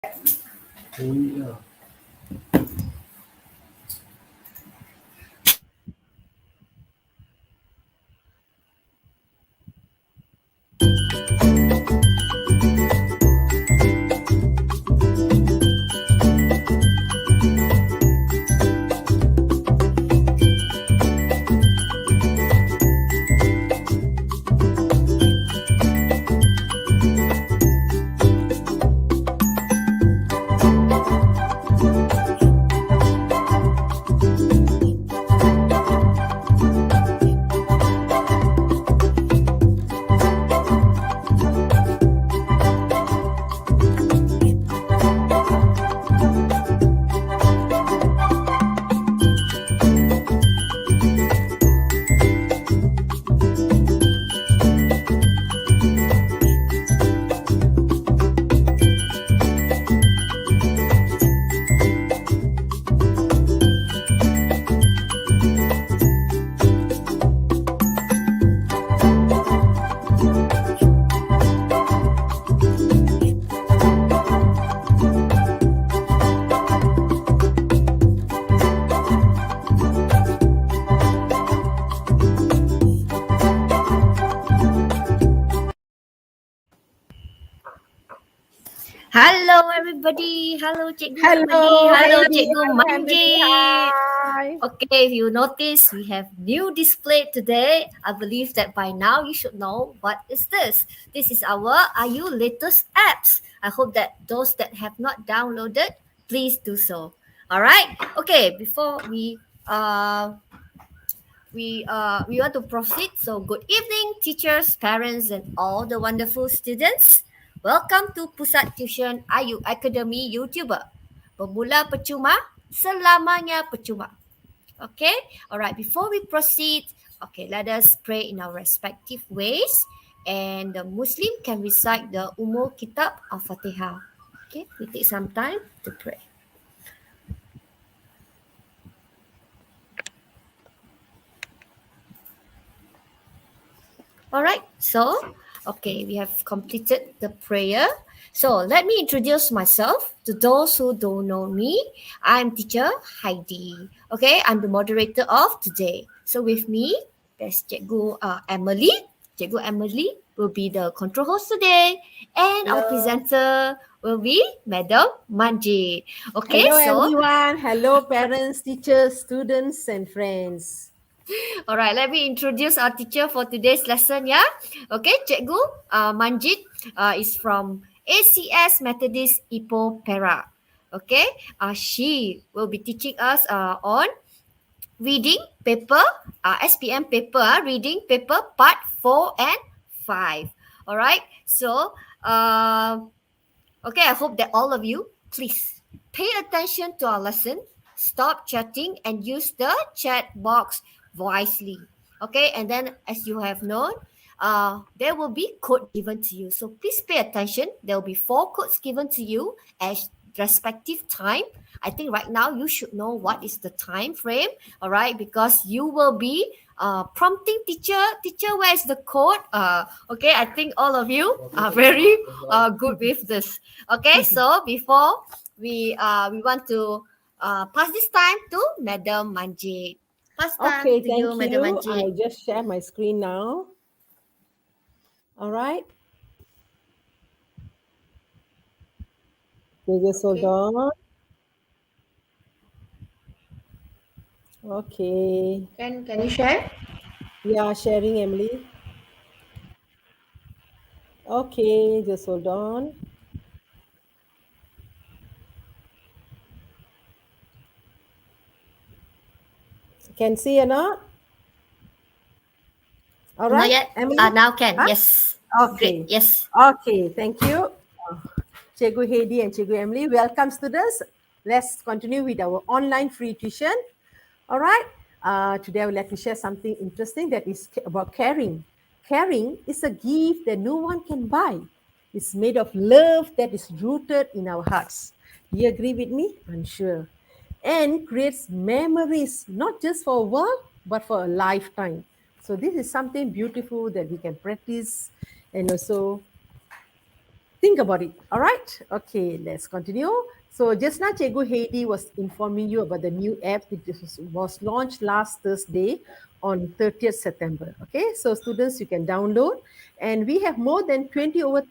Oh iya. Hello everybody. Hello Cikgu Hello, Emily. Hello Heidi. Cikgu Hello, Emily. Manjit. Hi. Okay, if you notice, we have new display today. I believe that by now you should know what is this. This is our IU latest apps. I hope that those that have not downloaded, please do so. All right. Okay, before we want to proceed. So good evening, teachers, parents, and all the wonderful students. Welcome to Pusat Tuition IU Academy YouTuber. Bermula percuma, selamanya percuma. Okay, alright. Before we proceed, okay, let us pray in our respective ways, and the Muslim can recite the Umul Kitab Al-Fatihah. Okay, we take some time to pray. All right, so okay, we have completed the prayer. So let me introduce myself to those who don't know me. I'm teacher Heidi. Okay, I'm the moderator of today. So with me, there's Cikgu Emily. Cikgu Emily will be the control host today, and our presenter will be Madam Manjit. Okay, Hello, so everyone. Hello, parents, teachers, students, and friends. all right, let me introduce our teacher for today's lesson, yeah? Okay, Cikgu Manjit is from ACS Methodist Ipoh PERAK. Okay, she will be teaching us on reading paper, SPM paper, reading paper part 4 and 5. All right, so okay, I hope that all of you, please pay attention to our lesson, stop chatting, and use the chat box wisely. Okay, and then as you have known, there will be code given to you. So please pay attention. There will be 4 codes given to you as respective time. I think right now you should know what is the time frame, all right, because you will be prompting teacher, where's the code? Okay, I think all of you are very good with this. Okay, so before we want to pass this time to Madam Manjit. Pass time Okay, to thank you, Madam you. Manjit. I just share my screen now. All right. Okay, just hold on. Okay. Can you share? Yeah, sharing, Emily. Okay, just hold on. Can see or not? All Not right, yet. Emily? Now can. Huh? Yes. Great. Okay. Yes. Okay, thank you. Cikgu Heidi and Cikgu Emily. Welcome, students. Let's continue with our online free tuition. All right. Today, I would like to share something interesting that is about caring. Caring is a gift that no one can buy. It's made of love that is rooted in our hearts. Do you agree with me? I'm sure. And creates memories, not just for a while, but for a lifetime. So this is something beautiful that we can practice and also Think about it. All right. Okay, let's continue. So just now, Cikgu Heidi was informing you about the new app. It was launched last Thursday on 30th September. Okay, so students, you can download, and we have more than 20 over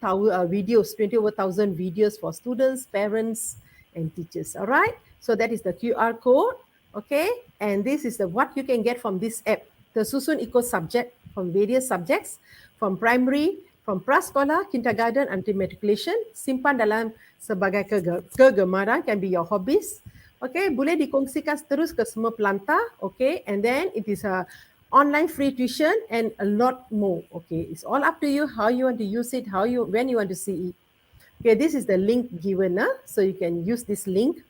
videos, 20 over 1,000 videos for students, parents, and teachers. All right. So that is the QR code. Okay, and this is the what you can get from this app. Tersusun ikut subject from various subjects, from primary, from prasekolah, kindergarten, until matriculation. Simpan dalam sebagai kegemaran, can be your hobbies. Okay, boleh dikongsikan terus ke semua pelantar. Okay, and then it is a online free tuition and a lot more. Okay, it's all up to you how you want to use it, when you want to see it. Okay, this is the link given, so you can use this link.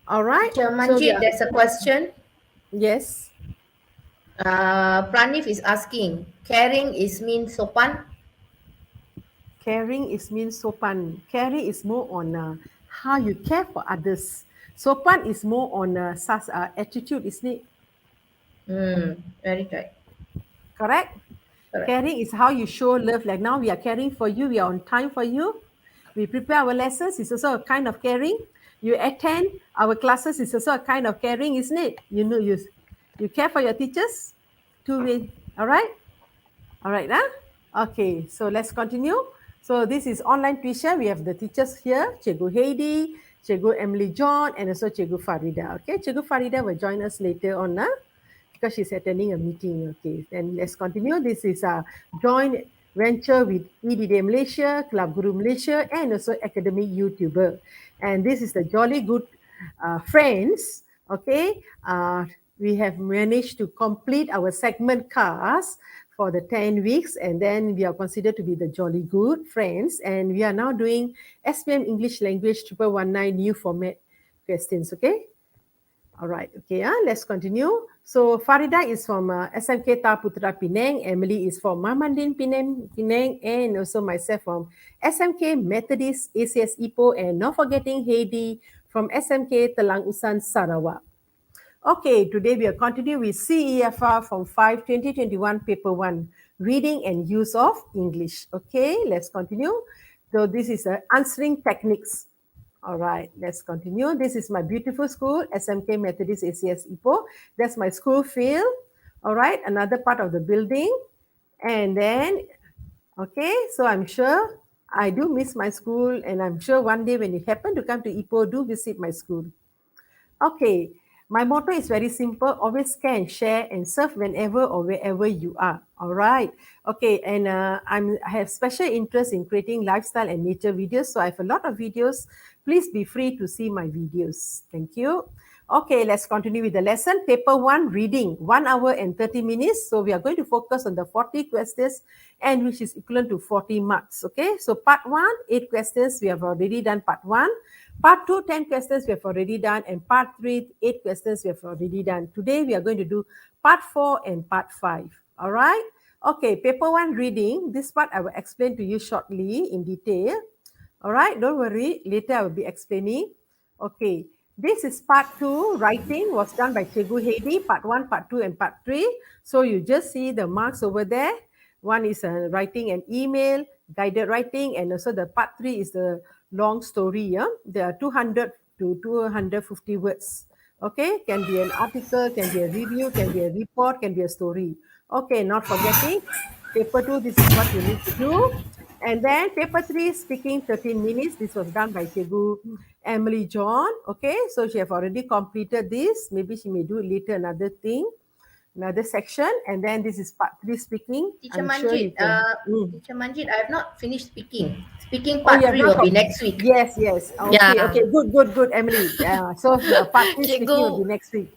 All right. Teacher Manjit, there's a question. Yes. Pranif is asking, caring is mean sopan? Caring is mean sopan. Caring is more on how you care for others. Sopan is more on attitude, isn't it? Very right. Correct? Correct. Caring is how you show love. Like now we are caring for you. We are on time for you. We prepare our lessons. It's also a kind of caring. You attend our classes. It's also a kind of caring, isn't it? You know, you care for your teachers. Two-way. All right? All right, Okay, so let's continue. So this is online tuition. We have the teachers here, Cikgu Heidi, Cikgu Emily John, and also Cikgu Farida. Okay, Cikgu Farida will join us later on, because she's attending a meeting. Okay, then let's continue. This is a joint venture with EDD Malaysia, Club Guru Malaysia, and also Academic YouTuber. And this is the Jolly Good Friends. Okay, we have managed to complete our segment cast for the 10 weeks, and then we are considered to be the Jolly Good Friends, and we are now doing SPM English Language 1119 new format questions. Okay, all right. Okay, let's continue. So Farida is from SMK Putra Penang, Emily is from Mamandin Penang, and also myself from SMK Methodist ACS Ipoh, and not forgetting Heidi from SMK Telang Usan Sarawak. Okay, today we are continuing with CEFR from 5 2021 paper 1, reading and use of English. Okay, let's continue. So this is answering techniques. All right, let's continue. This is my beautiful school, SMK Methodist ACS Ipoh. That's my school field. All right, another part of the building. And then, okay, so I'm sure I do miss my school, and I'm sure one day when you happen to come to Ipoh, do visit my school. Okay, my motto is very simple: always care and share and serve whenever or wherever you are. All right. Okay, and I have special interest in creating lifestyle and nature videos, so I have a lot of videos. Please be free to see my videos. Thank you. Okay, let's continue with the lesson. Paper 1, reading, 1 hour and 30 minutes. So we are going to focus on the 40 questions, and which is equivalent to 40 marks. Okay, so part 1, 8 questions. We have already done part 1. Part 2, 10 questions we have already done, and part 3, 8 questions we have already done. Today we are going to do part 4 and part 5. All right? Okay, paper 1, reading. This part I will explain to you shortly in detail. All right, don't worry. Later I will be explaining. Okay, this is part 2, writing, was done by Cikgu Heidi, part 1, part 2, and part 3. So you just see the marks over there. One is writing an email, guided writing, and also the part 3 is the long story. There are 200 to 250 words. Okay, can be an article, can be a review, can be a report, can be a story. Okay, not forgetting, paper 2, this is what you need to do. And then paper 3, speaking 13 minutes. This was done by Cikgu Emily John. Okay, so she have already completed this. Maybe she may do later another thing, another section. And then this is part 3, speaking. Teacher I'm Manjit, sure you can. Teacher Manjit, I have not finished speaking. Speaking part 3 will be next week. Yes. Okay, Yeah. okay, good, Emily. So part 3 speaking will be next week.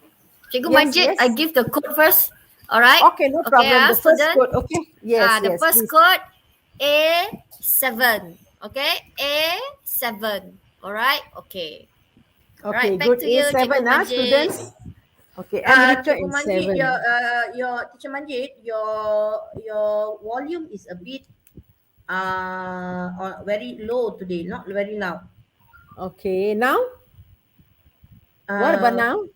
Cikgu Yes, Manjit, yes. I give the code first. All right. Okay, no problem. The first student. code. Okay. Yes, The first please. code A7. Okay, A7. All right. Okay. Okay, Right, back good. to you, A7, Cikgu Manjit. students. Okay, America Cikgu in Manjit, 7. your Teacher Manjit, your volume is a bit very low today, not very loud. Okay, now? What about now?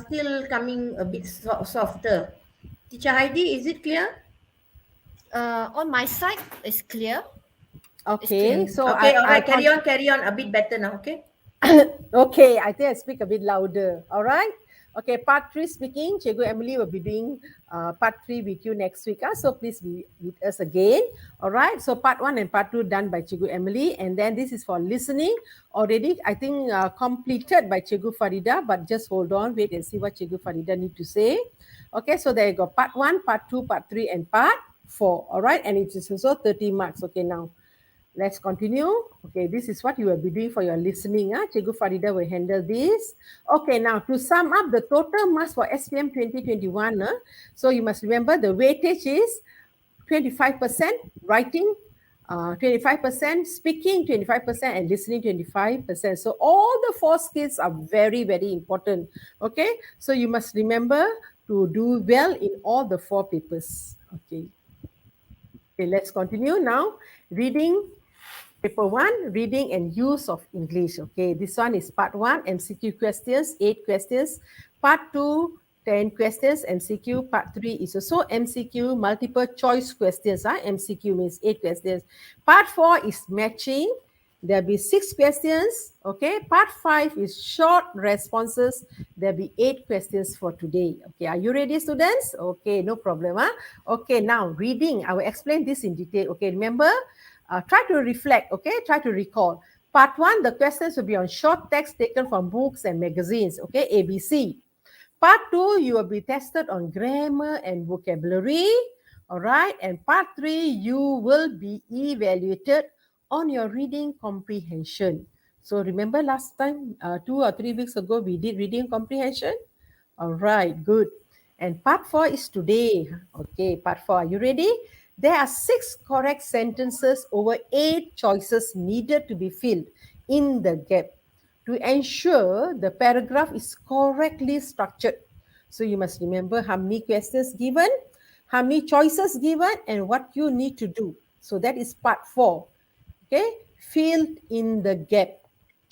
Still coming a bit softer. Teacher Heidi, is it clear? On my side, it's clear. Okay, clear. so Okay, all I right, carry on a bit better now, okay? Okay, I think I speak a bit louder. All right. Okay, part 3 speaking. Cikgu Emily will be doing part 3 with you next week. So please be with us again. All right. So part 1 and part 2 done by Cikgu Emily. And then this is for listening. Already, I think completed by Cikgu Farida. But just hold on. Wait and see what Cikgu Farida need to say. Okay, so there you go. Part 1, part 2, part 3 and part 4. All right. And it is also 30 marks. Okay, now. Let's continue. Okay, this is what you will be doing for your listening. Cikgu Farida will handle this. Okay, now to sum up the total marks for SPM 2021, so you must remember the weightage is 25% writing, 25% speaking, 25% and listening 25%. So all the 4 skills are very, very important. Okay, so you must remember to do well in all the 4 papers. Okay. Okay, let's continue now. Reading. Paper 1, reading and use of English. Okay, this one is part 1, MCQ questions, 8 questions. Part 2, 10 questions, MCQ. Part 3 is also MCQ, multiple choice questions. MCQ means 8 questions. Part 4 is matching. There'll be 6 questions. Okay, part 5 is short responses. There'll be 8 questions for today. Okay, are you ready, students? Okay, no problem. Okay, now reading. I will explain this in detail. Okay, remember, try to reflect, okay? Try to recall. Part 1, the questions will be on short text taken from books and magazines, okay? ABC. Part 2, you will be tested on grammar and vocabulary, all right? And part 3, you will be evaluated on your reading comprehension. So remember last time, 2 or 3 weeks ago, we did reading comprehension? All right, good. And part 4 is today. Okay, part 4, are you ready? There are 6 correct sentences over 8 choices needed to be filled in the gap to ensure the paragraph is correctly structured. So you must remember how many questions given, how many choices given, and what you need to do. So that is part 4. Okay, filled in the gap.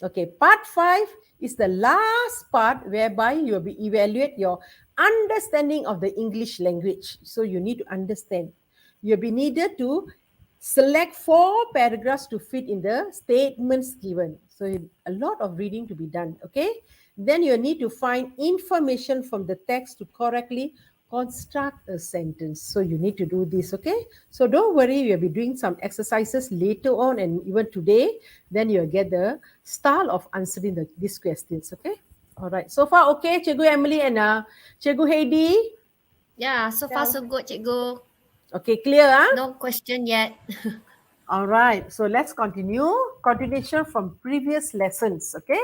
Okay, part 5 is the last part whereby you will be evaluate your understanding of the English language. So you need to understand. You'll be needed to select 4 paragraphs to fit in the statements given. So a lot of reading to be done, okay? Then you need to find information from the text to correctly construct a sentence. So you need to do this, okay? So don't worry, we'll be doing some exercises later on and even today. Then you'll get the style of answering these questions, okay? All right, so far okay, Cikgu Emily and Cikgu Heidi? Yeah, so far so good, Cikgu. Okay, clear, No question yet. All right, so let's continue. Continuation from previous lessons, okay?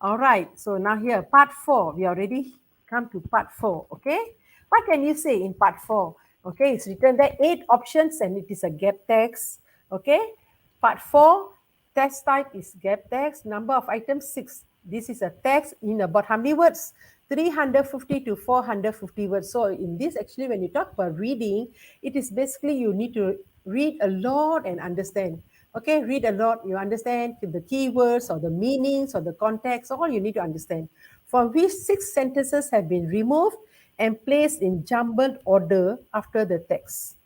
All right, so now here, part 4. We already come to part 4, okay? What can you say in part 4? Okay, it's written there 8 options and it is a gap text, okay? Part 4, text type is gap text. Number of items 6. This is a text in about how many words? 350 to 450 words. So in this, actually, when you talk about reading, it is basically you need to read a lot and understand. Okay, read a lot, you understand the keywords or the meanings or the context, all you need to understand. From which 6 sentences have been removed and placed in jumbled order after the text.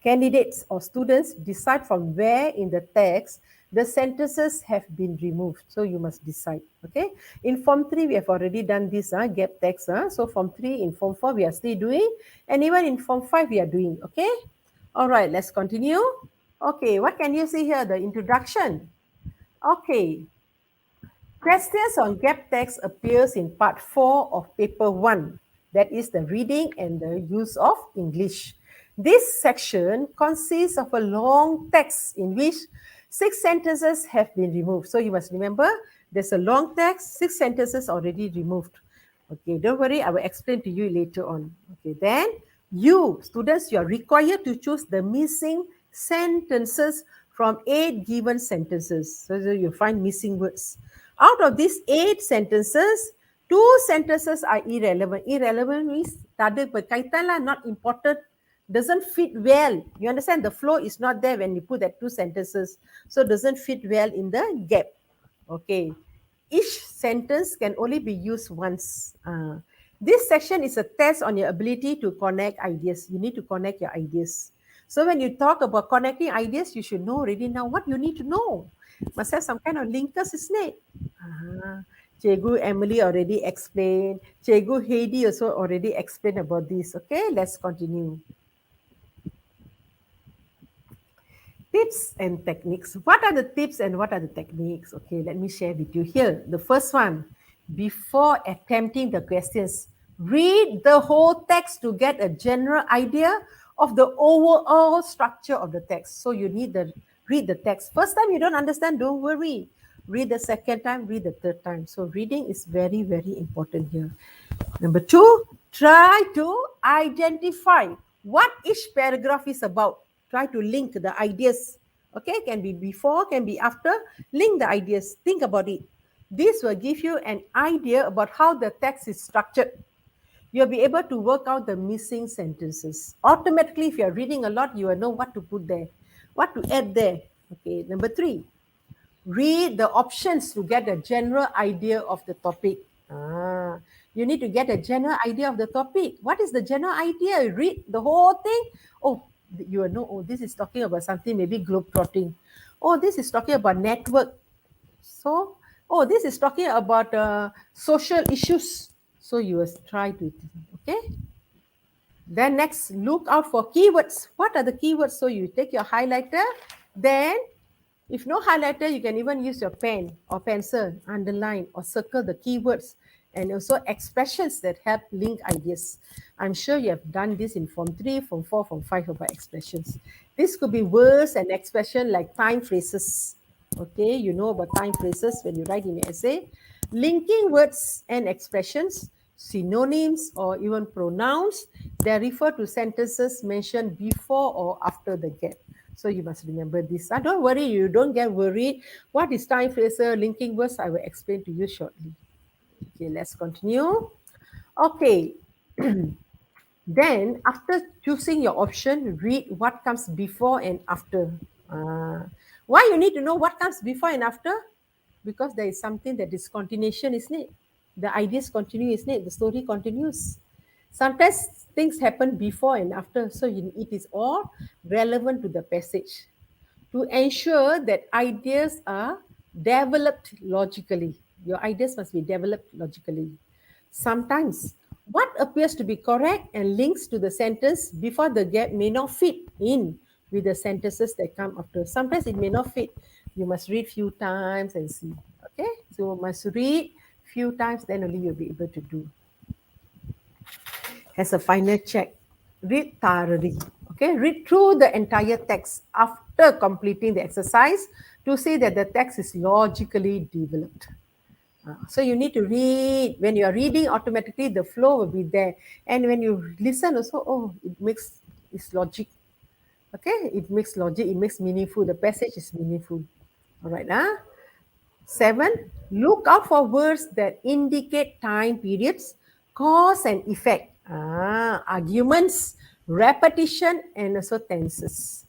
Candidates or students decide from where in the text the sentences have been removed. So you must decide, okay? In Form 3, we have already done this gap text. So Form 3, in Form 4, we are still doing. And even in Form 5, we are doing, okay? All right, let's continue. Okay, what can you see here? The introduction. Okay. Questions on gap text appears in part 4 of paper 1. That is the reading and the use of English. This section consists of a long text in which 6 sentences have been removed. So you must remember, there's a long text, 6 sentences already removed. Okay, don't worry, I will explain to you later on. Okay, then you, students, you are required to choose the missing sentences from 8 given sentences. So you find missing words. Out of these 8 sentences, 2 sentences are irrelevant. Irrelevant means tak ada berkaitan lah, not important, doesn't fit well. You understand? The flow is not there when you put that 2 sentences. So doesn't fit well in the gap. Okay. Each sentence can only be used once. This section is a test on your ability to connect ideas. You need to connect your ideas. So when you talk about connecting ideas, you should know already now what you need to know. Must have some kind of linkers, isn't it? Cikgu Emily already explained. Cikgu Heidi also already explained about this. Okay, let's continue. Tips and techniques. What are the tips and what are the techniques? Okay, let me share with you here. The first one, before attempting the questions, read the whole text to get a general idea of the overall structure of the text. So you need to read the text. First time you don't understand, don't worry. Read the second time, read the third time. So reading is very, very important here. Number two, try to identify what each paragraph is about. Try to link the ideas. Okay, can be before, can be after. Link the ideas. Think about it. This will give you an idea about how the text is structured. You'll be able to work out the missing sentences. Automatically, if you're reading a lot, you will know what to put there, what to add there. Okay, number three, read the options to get a general idea of the topic. You need to get a general idea of the topic. What is the general idea? Read the whole thing. Oh, you will know, oh, this is talking about something, maybe globetrotting. Oh, this is talking about network. So, oh, this is talking about social issues. So you will try to, okay? Then next, look out for keywords. What are the keywords? So you take your highlighter, then if no highlighter, you can even use your pen or pencil, underline or circle the keywords and also expressions that help link ideas. I'm sure you have done this in Form 3, Form 4, Form 5 about expressions. This could be words and expression like time phrases. Okay, you know about time phrases when you write in your essay. Linking words and expressions, synonyms or even pronouns that refer to sentences mentioned before or after the gap. So you must remember this. Don't worry, you don't get worried. What is time phraser, linking words? I will explain to you shortly. Okay, let's continue. Okay. Then after choosing your option, read what comes before and after. Why you need to know what comes before and after? Because there is something that is continuation, isn't it? The ideas continue, isn't it? The story continues. Sometimes things happen before and after, so it is all relevant to the passage. To ensure that ideas are developed logically, your ideas must be developed logically. Sometimes what appears to be correct and links to the sentence before the gap may not fit in with the sentences that come after. Sometimes it may not fit. You must read few times and see. Okay, so you must read few times, then only you'll be able to do. As a final check, read thoroughly. Okay, read through the entire text after completing the exercise to see that the text is logically developed. So you need to read. When you are reading, automatically the flow will be there. And when you listen also, oh, it makes it's logic. Okay, it makes logic, it makes meaningful. The passage is meaningful. All right, 7, look out for words that indicate time periods, cause and effect, arguments, repetition, and also tenses.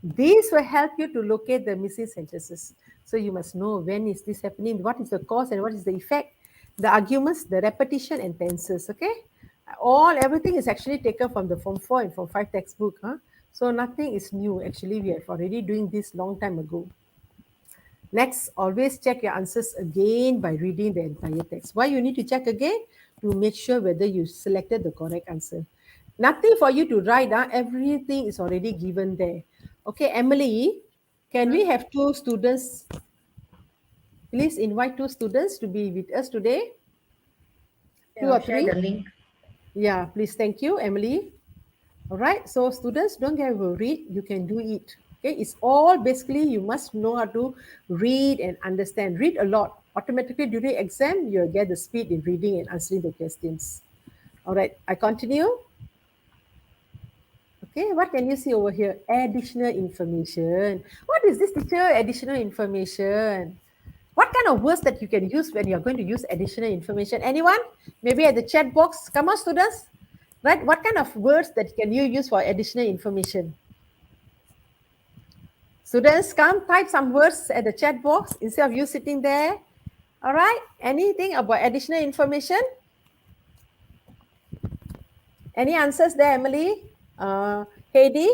These will help you to locate the missing sentences. So you must know when is this happening, what is the cause and what is the effect, the arguments, the repetition, and tenses. Okay, everything is actually taken from the Form 4 and Form 5 textbook. So nothing is new. Actually, we have already doing this long time ago. Next, always check your answers again by reading the entire text. Why you need to check again? To make sure whether you selected the correct answer. Nothing for you to write. Everything is already given there. Okay, Emily, can we have 2 students? Please invite 2 students to be with us today. 2 or 3? Share the link. Yeah, please. Thank you, Emily. All right. So students, don't get worried. You can do it. Okay. It's all basically you must know how to read and understand. Read a lot. Automatically during exam, you'll get the speed in reading and answering the questions. All right. I continue. Okay. What can you see over here? Additional information. What is this, teacher? Additional information. What kind of words that you can use when you're going to use additional information? Anyone? Maybe at the chat box. Come on, students. Right? What kind of words that can you use for additional information? Students, come type some words at the chat box instead of you sitting there. All right? Anything about additional information? Any answers there, Emily? Heidi?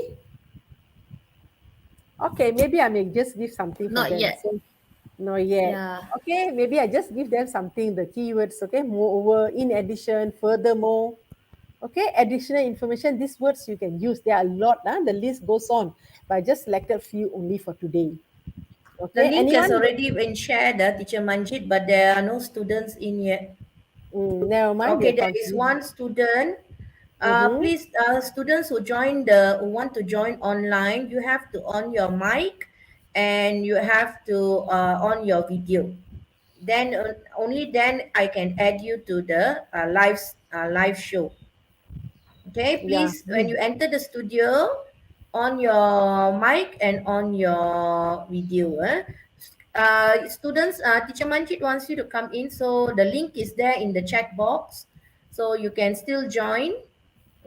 Okay, maybe I may just give something for Not them. yet. So, not yet. Yeah. Okay, maybe I just give them something, the keywords, okay? Moreover, in addition, furthermore. Okay, additional information, these words you can use. There are a lot, the list goes on. But I just selected few only for today. The Okay, link has anyone? already been shared, Teacher Manjit, but there are no students in yet. Never mind. Okay, we'll there is continue. one student. Mhm. Please, students who want to join online, you have to on your mic and you have to on your video. Then only then I can add you to the live show. Okay, Yeah. please, when you enter the studio, on your mic and on your video. Students, Teacher Manjit wants you to come in, so the link is there in the chat box, so you can still join.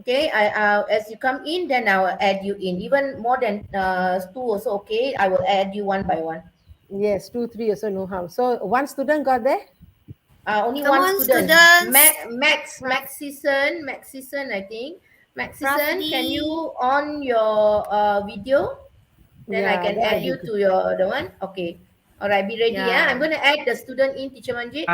Okay, as you come in, then I will add you in. Even more than two also okay. I will add you one by one. Yes, 2, 3 also know how. So one student got there? Only Come one on, student. students. Max season, I think. Max season, Roughly. can you on your video? Then I Yeah, can that add will you be good. to your the one. Okay. All right, be ready. Yeah, I'm Yeah. going to add the student in, Teacher Manjit.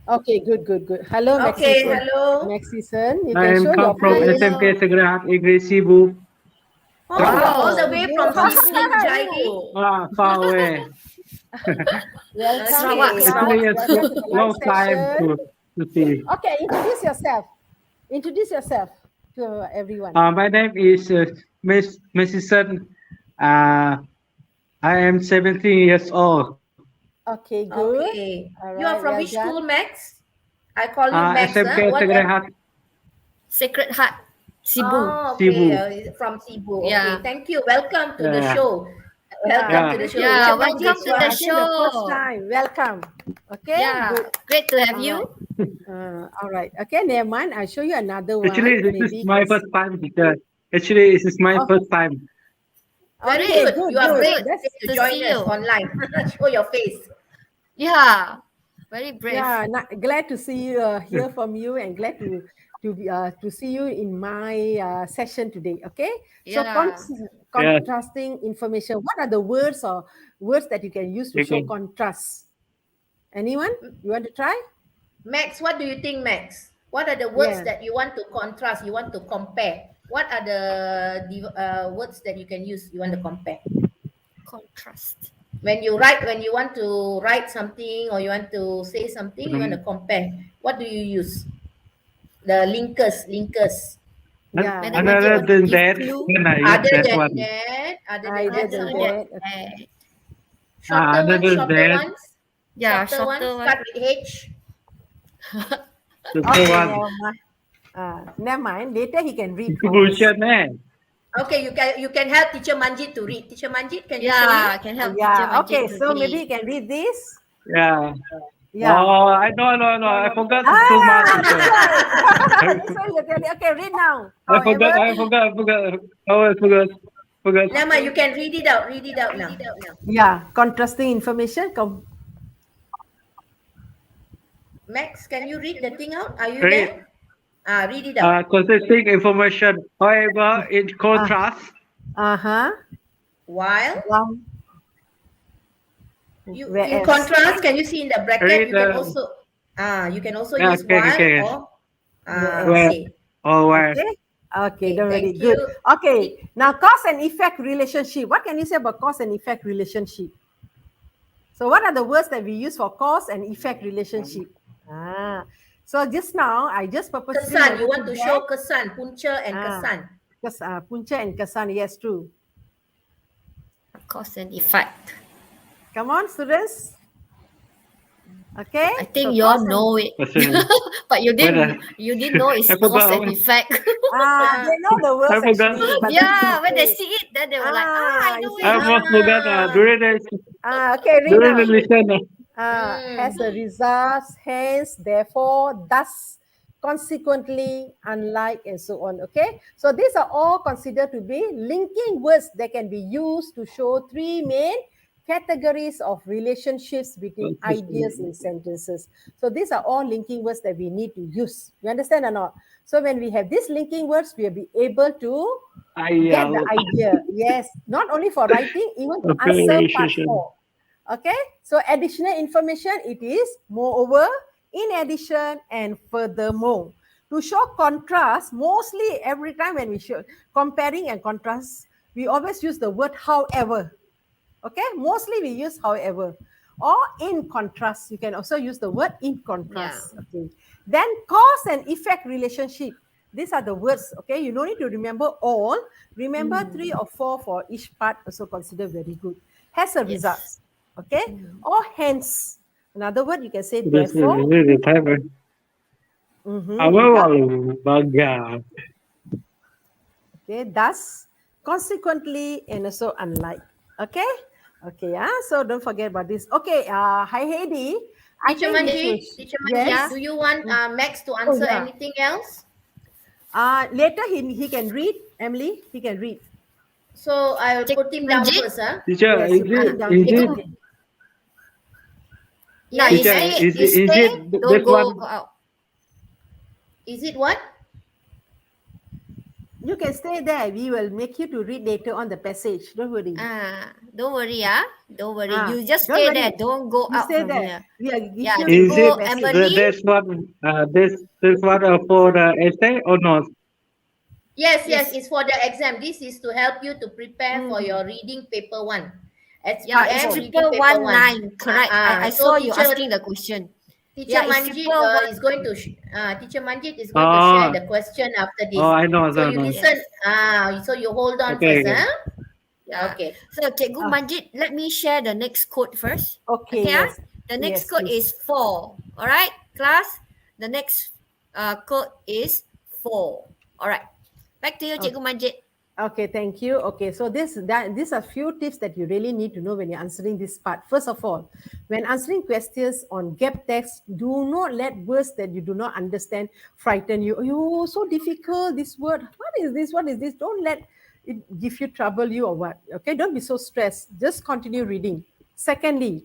Okay, good. Hello, Okay, Maxison. hello. Maxison, you I can am show your come from Hi, face. hello. SMK Segera Igri Cebu. Oh, all the Wow. way Cebu. from Cebu, Jai. Far away. Welcome Sarawak, to Okay. the Actually, class. it's Welcome to the live long time session. to see. Okay, introduce yourself. Introduce yourself to everyone. My name is Miss Mrs. I am 17 years old. Okay, good. Okay. All You are right, from well which school, done. Max? I call you Max. SMK What? Segera Sacred Heart, Cebu. Oh, okay. Cebu. From Cebu. Okay. Yeah. Thank you. Welcome to the Yeah. show. Welcome Yeah. to the show. Yeah, Teacher welcome Manjit, to you the are- Again, the first show. time. Welcome. Okay, Yeah, good. great to have All you. right. All right. Okay, never mind. I'll show you another one. Actually, this Maybe is my first time, teacher. Actually, this is my Oh. first time. Very Okay, good. good, You are good. brave That's to to join see us you. online. Show your face. Yeah, very brave. yeah. Glad to see you, hear from you, and glad to see you in my session today. Okay. So Yeah. contrasting information. What are the words or words that you can use to show Okay. contrast? Anyone? You want to try? Max, what do you think, Max? What are the words Yeah. that you want to contrast, you want to compare? What are the words that you can use, you want to compare? Contrast. When you want to write something or you want to say something, you want to compare. What do you use? The linkers. Yeah. Madam Manjit Other want to than give that, clue. then I use Other that than one. that, Other than some that, shorter Other ones, than shorter that, ones. Yeah, Shorter ones shorter one. start with H. the okay, one. never mind. Never mind. Later he can read for us. Bullshit, man. Okay, you can help Teacher Manjit to read. Teacher Manjit, can you show Yeah, me? can help Teacher Yeah. Manjit Okay. to So read. maybe you can read this. Yeah. Yeah. Oh, I know. I forgot too much. Teacher. That's why you're telling. Okay, read now. I forgot. Oh, I forgot. Nama, you can read it out. Read it out now. Yeah, contrasting information. Max, can you read the thing out? Are you Read. there? Read it out. Consisting information. However, in contrast, Uh-huh. While Well, in whereas. contrast, can you see in the bracket? Read You can the- also you can also Yeah, use okay, while okay. or Where? okay. or where? Okay. Okay, Okay, don't worry. thank Good. you. Okay. Now, cause and effect relationship. What can you say about cause and effect relationship? So, what are the words that we use for cause and effect relationship? So just now I just purposely Kesan, you want to noted show that, kesan, punca and kesan. punca and kesan. Yes, true. Cause and effect. Come on, students. Okay. I think so you all cause and- know it, Listen, but you Whether- didn't know it's I cause forgot. and effect. They know the words I forgot. actually. But Yeah, when they see it, then they were like, I know you see. I it. almost forgot during the Okay, read during the now. lesson. Has a result, hence, therefore, thus, consequently, unlike, and so on. Okay, so these are all considered to be linking words that can be used to show three main categories of relationships between ideas in sentences. So these are all linking words that we need to use. You understand or not? So when we have these linking words, we'll be able to get the idea. Yes, not only for writing, even to answer part 4. Okay, so additional information, it is moreover, in addition, and furthermore. To show contrast, mostly every time when we show comparing and contrast, we always use the word however. Okay, mostly we use however. Or in contrast, you can also use the word in contrast. Yeah. Okay. Then cause and effect relationship. These are the words. Okay, you don't need to remember all. Remember 3 or 4 for each part. Also consider very good. Has a result. Okay, or hence. Another word you can say therefore. Okay, thus, consequently, and also unlike. Okay, okay. So don't forget about this. Okay. Hi Heidi. Teacher Manjit, Yes. do you want Max to answer anything else? Later he can read. Emily, he can read. So I'll put him down Manjit? first. Teacher, Yes, you put him down. Yeah, Teacher, you is stay, it don't this go one? out. Is it what? You can stay there. We will make you to read later on the passage. Don't worry. Don't worry, Don't worry. You just don't stay worry. there. Don't go You out stay from there. here. We are give Yeah, you Is the it passage. Emily? this one for the essay or not? Yes, it's for the exam. This is to help you to prepare for your reading paper 1. Yeah, it's reading triple paper 1 9. Correct. I so saw you asking the question. Teacher Yeah, it's Manjit triple one. is going to Teacher Manjit is going to share the question after this. I know. So you listen. Yes. So you hold on Okay, first. okay. Yeah. Okay. So, Cikgu Manjit, let me share the next code first. Okay. Okay. Yes. The next Yes, code please. is 4. All right, class. The next code is 4. All right. Back to you, Cikgu Manjit. Okay, thank you. Okay, so these are few tips that you really need to know when you're answering this part. First of all, when answering questions on gap text, do not let words that you do not understand frighten you. Oh, so difficult, this word. What is this? What is this? Don't let it give you trouble you or what. Okay, don't be so stressed. Just continue reading. Secondly,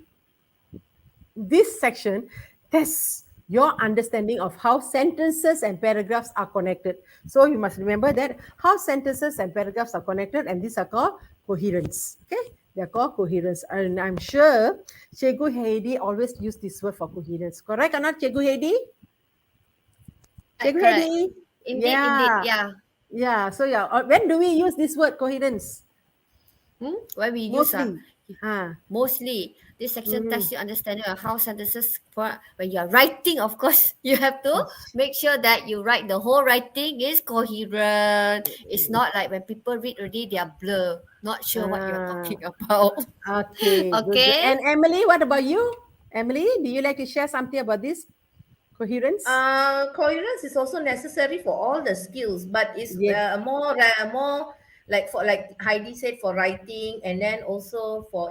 this section tests your understanding of how sentences and paragraphs are connected. So you must remember that how sentences and paragraphs are connected, and these are called coherence. Okay, they're called coherence. And I'm sure Cikgu Heidi always use this word for coherence. Correct or not, Cikgu Heidi? Cikgu Correct. Heidi? Indeed, yeah. Yeah, so when do we use this word coherence? When we use mostly. This section tests your understanding of how sentences, when you are writing, of course, you have to make sure that you write the whole writing is coherent. It's not like when people read already, they are blur, not sure what you're talking about. Okay. Okay. Good. And Emily, what about you? Emily, do you like to share something about this coherence? Coherence is also necessary for all the skills, but it's more like Heidi said, for writing, and then also for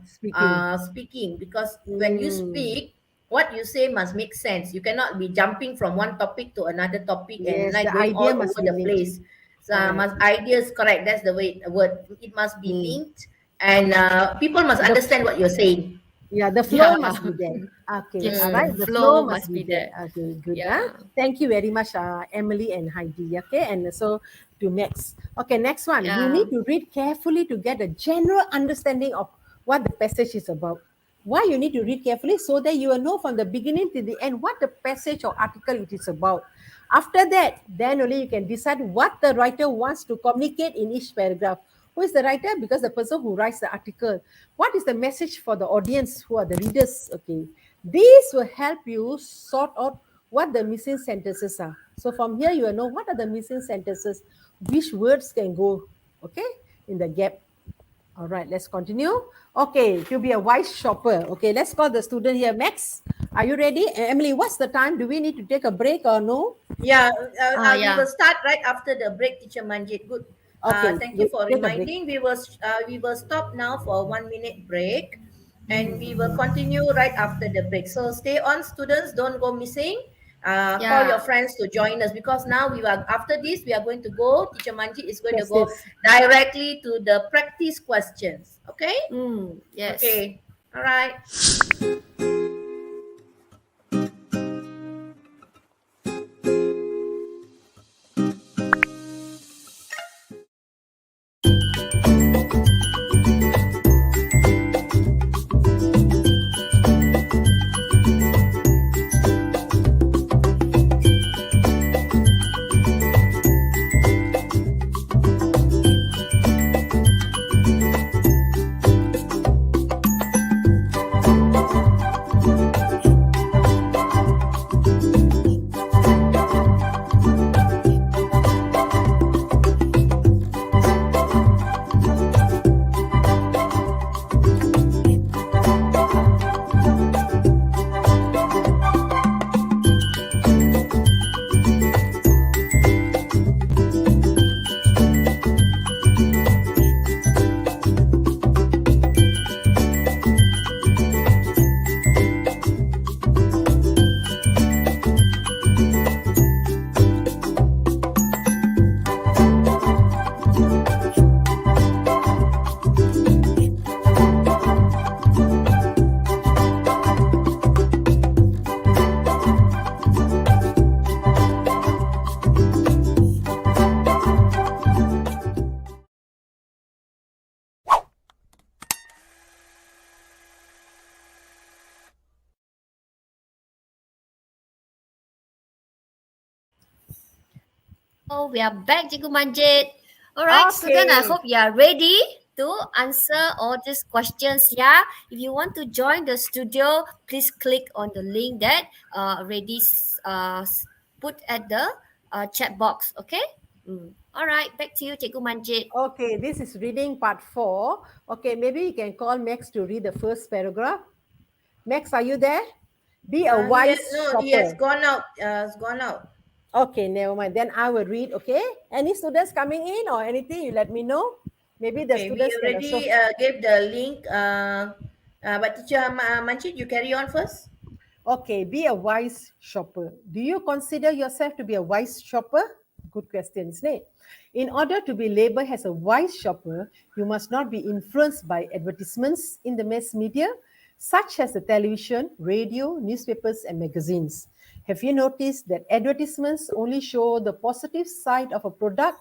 speaking, because when you speak, what you say must make sense. You cannot be jumping from one topic to another topic and like going all over the place. So ideas, correct, that's the word. It must be linked, and people must understand what you're saying. Yeah, the flow must be there. Okay, all right. The flow must be there. Okay, good. Thank you very much, Emily and Heidi. Okay, and so to next. Okay, next one. You need to read carefully to get a general understanding of what the passage is about. Why you need to read carefully? So that you will know from the beginning to the end what the passage or article it is about. After that, then only you can decide what the writer wants to communicate in each paragraph. Who is the writer? Because the person who writes the article. What is the message for the audience who are the readers? Okay. These will help you sort out what the missing sentences are. So from here, you will know what are the missing sentences, which words can go, okay, in the gap. All right, let's continue. Okay, to be a wise shopper. Okay, let's call the student here. Max, are you ready? Emily, what's the time? Do we need to take a break or no? Yeah, we will start right after the break, Teacher Manjit. Good. Okay, thank you for reminding. We will stop now for a 1 minute break, and we will continue right after the break. So stay on, students. Don't go missing. call your Yeah. friends to join us, because now after this we are going to go. Teacher Manjit is going to Yes, go yes. directly to the practice questions. Okay. Yes. Okay. All right. Oh, we are back, Cikgu Manjit. All right, student, I Okay. hope you are ready to answer all these questions. Yeah, if you want to join the studio, please click on the link that already put at the chat box. Okay. All right, back to you, Cikgu Manjit. Okay, this is reading part 4. Okay, maybe you can call Max to read the first paragraph. Max, are you there? Be a wise He has shopper. gone out. Has gone out. Okay, never mind. Then I will read, okay? Any students coming in or anything, you let me know. Maybe the Okay, we students can also... already gave the link. But Teacher Manjit, you carry on first. Okay, be a wise shopper. Do you consider yourself to be a wise shopper? Good question, isn't it? In order to be labeled as a wise shopper, you must not be influenced by advertisements in the mass media, such as the television, radio, newspapers, and magazines. Have you noticed that advertisements only show the positive side of a product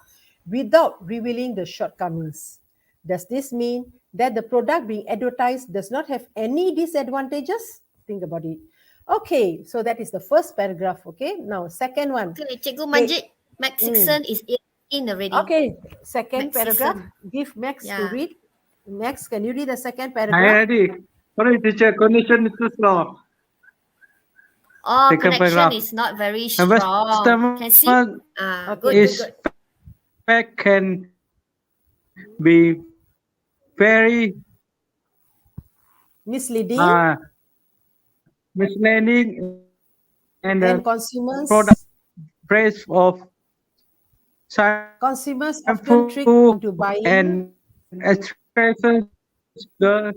without revealing the shortcomings? Does this mean that the product being advertised does not have any disadvantages? Think about it. Okay, so that is the first paragraph. Okay, now second one. Okay, Cikgu Okay, Manjit, Max Sixon is in already. okay, second Max paragraph. Sixon. Give Max to Yeah. read. Max, can you read the second I paragraph? ready. Sorry, teacher, connection is too slow. Oh, Second connection paragraph. is not very Investment strong. Can see? Okay. Good, is good. fact can be very Misleading misleading and the and consumers product price of consumers often trick shampoo into buying. and expresses the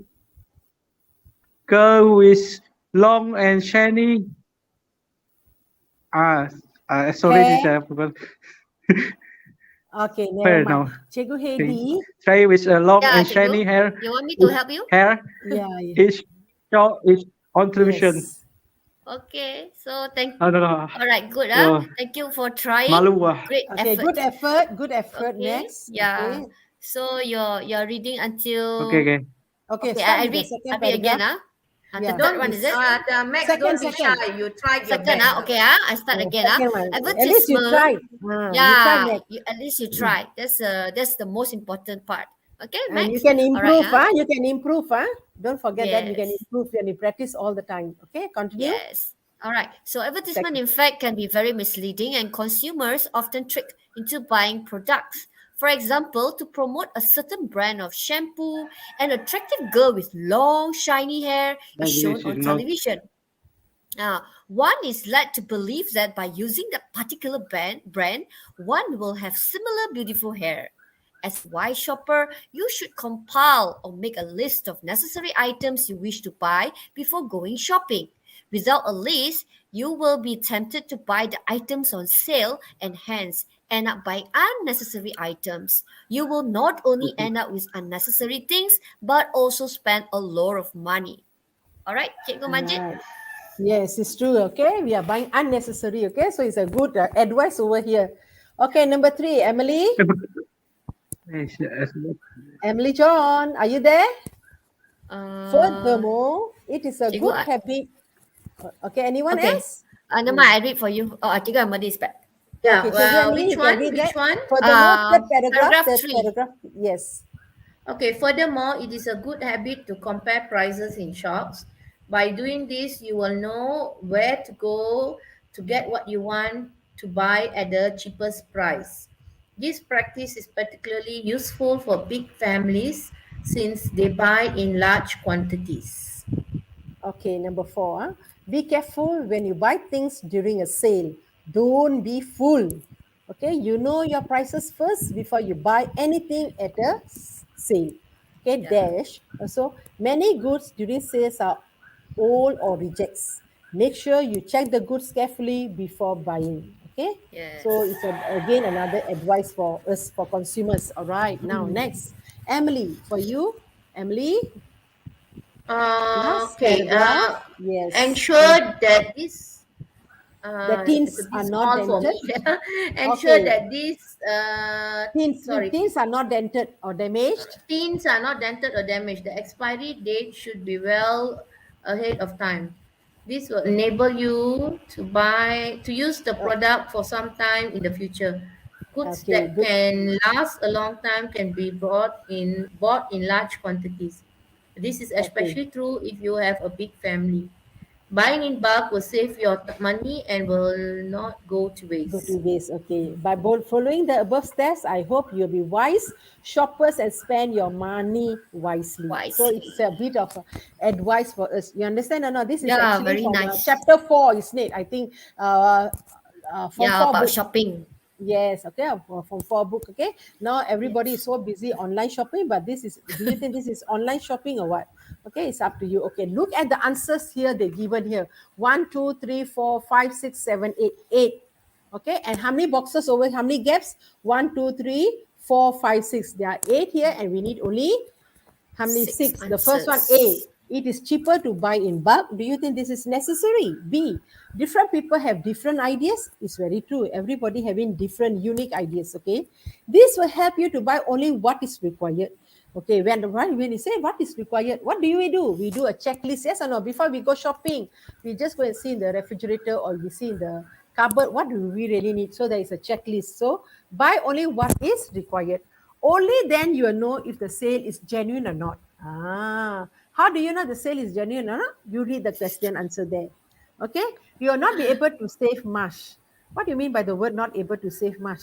girl with long and shiny sorry Hair. teacher, I forgot. Okay, Hair never mind. now. Cikgu Hedi. Try with a long Yeah, and shiny Cikgu. hair. You want me to help you? Hair Yeah. is show is on television. Yes. Okay, so thank. No. All right, good. Oh, Thank you for trying. malu Great Okay, effort. good effort. Good effort, Okay, Max. yeah. Okay. So you're reading until. okay. Okay, Okay, start I with the read. second I read again. paragraph. The Yeah. third one is it? Max, Second, don't be second. shy. You tried your Second. best. Okay. I start again. Second one. At least you Advertisement. tried. You Yeah. tried, Max. At least you try. That's the most important part. Okay, And Max. you can improve, All right, You can improve, Don't forget that you can Yes. improve when you practice all the time. Okay, continue. Yes. All right. So advertisement, in fact, can be very misleading, and consumers often trick into buying products. For example, to promote a certain brand of shampoo, an attractive girl with long, shiny hair is shown on television. One is led to believe that by using that particular brand, one will have similar beautiful hair. As a wise shopper, you should compile or make a list of necessary items you wish to buy before going shopping. Without a list, you will be tempted to buy the items on sale and hence end up buying unnecessary items. You will not only end up with unnecessary things but also spend a lot of money. Alright, Cikgu Manjit? Right. Yes, it's true. Okay, we are buying unnecessary. Okay, so it's a good advice over here. Okay, number 3, Emily. Emily John, are you there? Furthermore, it is a Cikgu, good habit. Okay, anyone okay. else? Never mind, I read for you. Cikgu Amadi is back. Yeah, Okay, Cikgu Emily, which you can one? read Which that. one? Furthermore, Paragraph third 3. paragraph. Yes. Okay, furthermore, it is a good habit to compare prices in shops. By doing this, you will know where to go to get what you want to buy at the cheapest price. This practice is particularly useful for big families since they buy in large quantities. Okay, number 4. Be careful when you buy things during a sale. Don't be full. Okay, you know your prices first before you buy anything at a sale. Okay, dash. Also, many goods during sales are old or rejects. Make sure you check the goods carefully before buying. Okay, Yes. so it's again another advice for us for consumers. All right, now next, Emily, for you, Emily. Last Okay, paragraph. Yes. ensure that this The it's a teens bit are not small for dented. me. Ensure Okay. that these sorry, Teens are not dented or damaged. tins are not dented or damaged. The expiry date should be well ahead of time. This will enable you to use the Uh, product for some time in the future. Goods okay, that good. can last a long time can be bought in large quantities. This is Okay. especially true if you have a big family. Buying in bulk will save your money and will not go to Go waste. to waste. Okay. By following the above steps, I hope you'll be wise shoppers and spend your money wisely. So it's Wisely. a bit of advice for us. You understand or not? This is Yeah, actually very from nice. chapter 4, isn't it? I think from Yeah, 4 about book. shopping. Yes, okay, from 4 book. Okay, now everybody is Yes. so busy online shopping, but this is, do you think this is online shopping or what? Okay, it's up to you. Okay, look at the answers here, they're given here. 1, 2, 3, 4, 5, 6, 7, 8, 8. Okay, and how many boxes over, how many gaps? 1, 2, 3, 4, 5, 6. There are 8 here and we need only how many? 6 6. The first one, A. answers. It is cheaper to buy in bulk. Do you think this is necessary? B. Different people have different ideas. It's very true. Everybody having different unique ideas. Okay. This will help you to buy only what is required. Okay. When you say what is required, what do we do? We do a checklist. Yes or no? Before we go shopping, we just go and see in the refrigerator or we see in the cupboard what do we really need. So there is a checklist. So buy only what is required. Only then you will know if the sale is genuine or not. How do you know the sale is genuine or not? You read the question answer there. Okay, you will not be able to save much. What do you mean by the word not able to save much?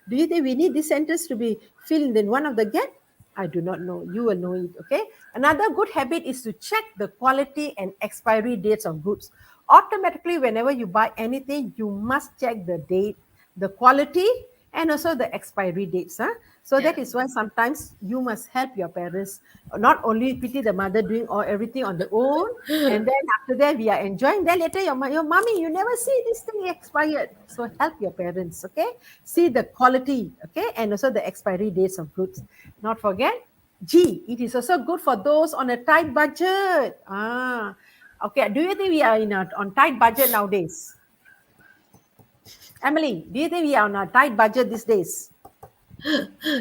Do you think we need this sentence to be filled in one of the gap? I do not know. You will know it. Okay. Another good habit is to check the quality and expiry dates of goods. Automatically, whenever you buy anything, you must check the date, the quality, and also the expiry dates. So that Yeah. is why sometimes you must help your parents, not only pity the mother doing all everything on their own, and then after that we are enjoying. Then later your mommy, you never see this thing expired. So help your parents, okay? See the quality, okay, and also the expiry dates of goods. Not forget G. It is also good for those on a tight budget. Okay. Do you think we are on tight budget nowadays? Emily, do you think we are on a tight budget these days?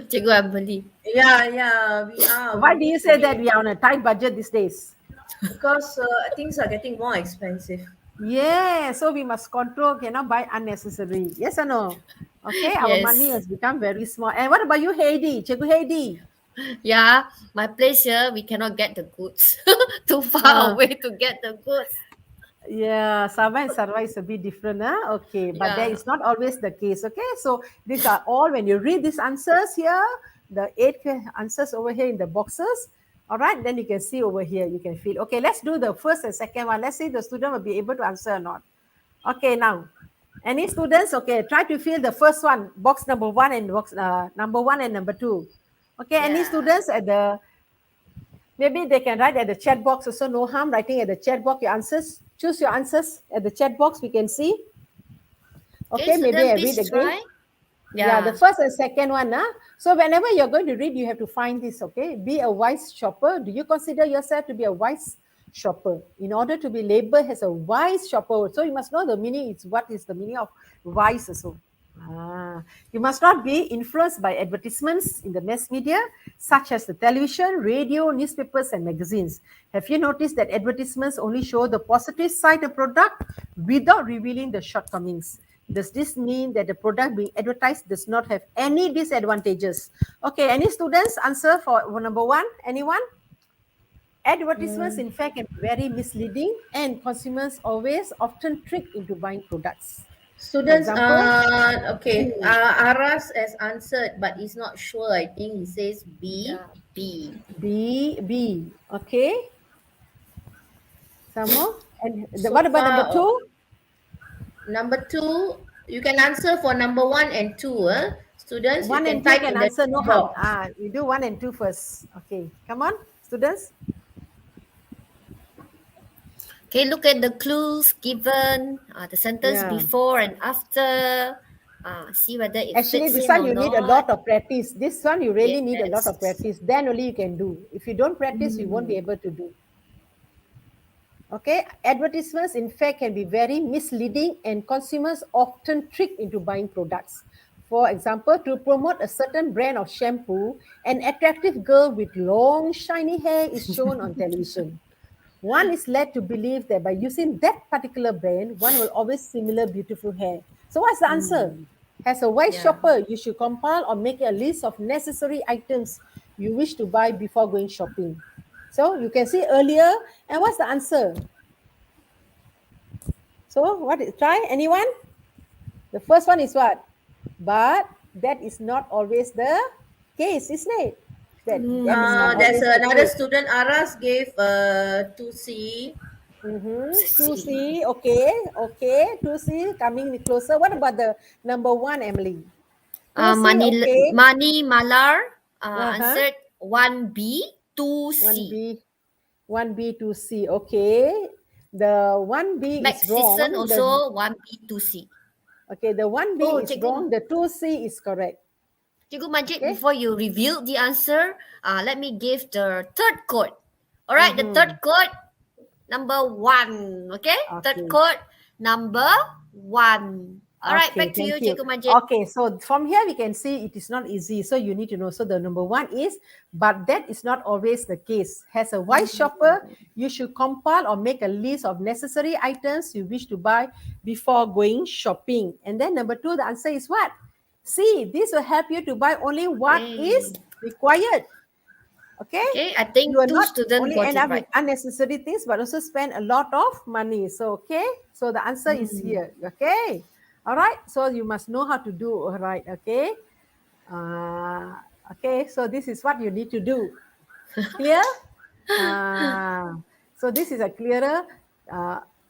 Cikgu Amadi. Yeah, we are. Why We do you need to say be that we are on a tight budget these days? because things are getting more expensive. Yeah, so we must control, cannot buy unnecessary. Yes or no? Okay, our money Yes. has become very small. And what about you, Heidi? Cikgu Heidi? Yeah, my place here, we cannot get the goods. Too far Uh, away to get the goods. yeah, Sabah and Sarawak is a bit different. Okay, but that Yeah. is not always the case. Okay, so these are all, when you read these answers here, the 8 answers over here in the boxes. All right, then you can see over here, you can feel. Okay, let's do the first and second one. Let's see the student will be able to answer or not. Okay, now, any students? Okay, try to fill the first one, box number 1 and box number 1 and number 2. Okay, any Yeah. students at the, maybe they can write at the chat box also, no harm writing at the chat box your answers. Choose your answers at the chat box. We can see. Okay, so maybe then I please read again. try. Yeah, the first and second one. So whenever you're going to read, you have to find this, okay? Be a wise shopper. Do you consider yourself to be a wise shopper? In order to be labeled as a wise shopper, so you must know the meaning. It's what is the meaning of wise also. You must not be influenced by advertisements in the mass media, such as the television, radio, newspapers, and magazines. Have you noticed that advertisements only show the positive side of product without revealing the shortcomings? Does this mean that the product being advertised does not have any disadvantages? Okay, any students answer for number one? Anyone? Advertisements, in fact, can be very misleading, and consumers often tricked into buying products. Students, example? Aras has answered, but he's not sure. I think he says B. B. B. Okay. Some more? And So what about number far, 2? Number 2, you can answer for number 1 and 2. Students, 1 you and 2 can type can in the answer, no box. harm. We do 1 and 2 first. Okay, come on, students. Okay, look at the clues given, the sentence before and after. See whether it Actually, fits this in one or you not. need a lot of practice. This one you really need a lot of Yes. practice. Then only you can do. If you don't practice, you won't be able to do. Okay, advertisements in fact can be very misleading, and consumers often tricked into buying products. For example, to promote a certain brand of shampoo, an attractive girl with long shiny hair is shown on television. One is led to believe that by using that particular brand, one will always similar beautiful hair. So what's the answer? As a wise shopper, you should compile or make a list of necessary items you wish to buy before going shopping. So you can see earlier, and what's the answer? So try anyone? The first one is what? But that is not always the case, isn't it? That is not There's always the another case. student, Aras, gave 2C. 2C, okay. 2C coming closer. What about the number 1, Emily? 2C, okay. Mani Malar answered 1B, 2C. 1B, 2C, okay. The 1B Max is wrong. Season also 1B, 2C. Okay, the 1B is wrong. The 2C is correct. Cikgu Manjit, before you reveal the answer, let me give the third code. All right, the third code, number 1. Okay? Third code, number 1. All right, back to you, Cikgu Manjit. Okay, so from here we can see it is not easy. So you need to know. So the number 1 is, but that is not always the case. As a wise shopper, you should compile or make a list of necessary items you wish to buy before going shopping. And then number 2, the answer is what? See, this will help you to buy only what is required. Okay, I think you are 2 not students only got end it up with right. unnecessary things, but also spend a lot of money. So, okay, so the answer is here. Okay, all right. So you must know how to do. All right. Okay. Okay. So this is what you need to do. Clear? So this is a clearer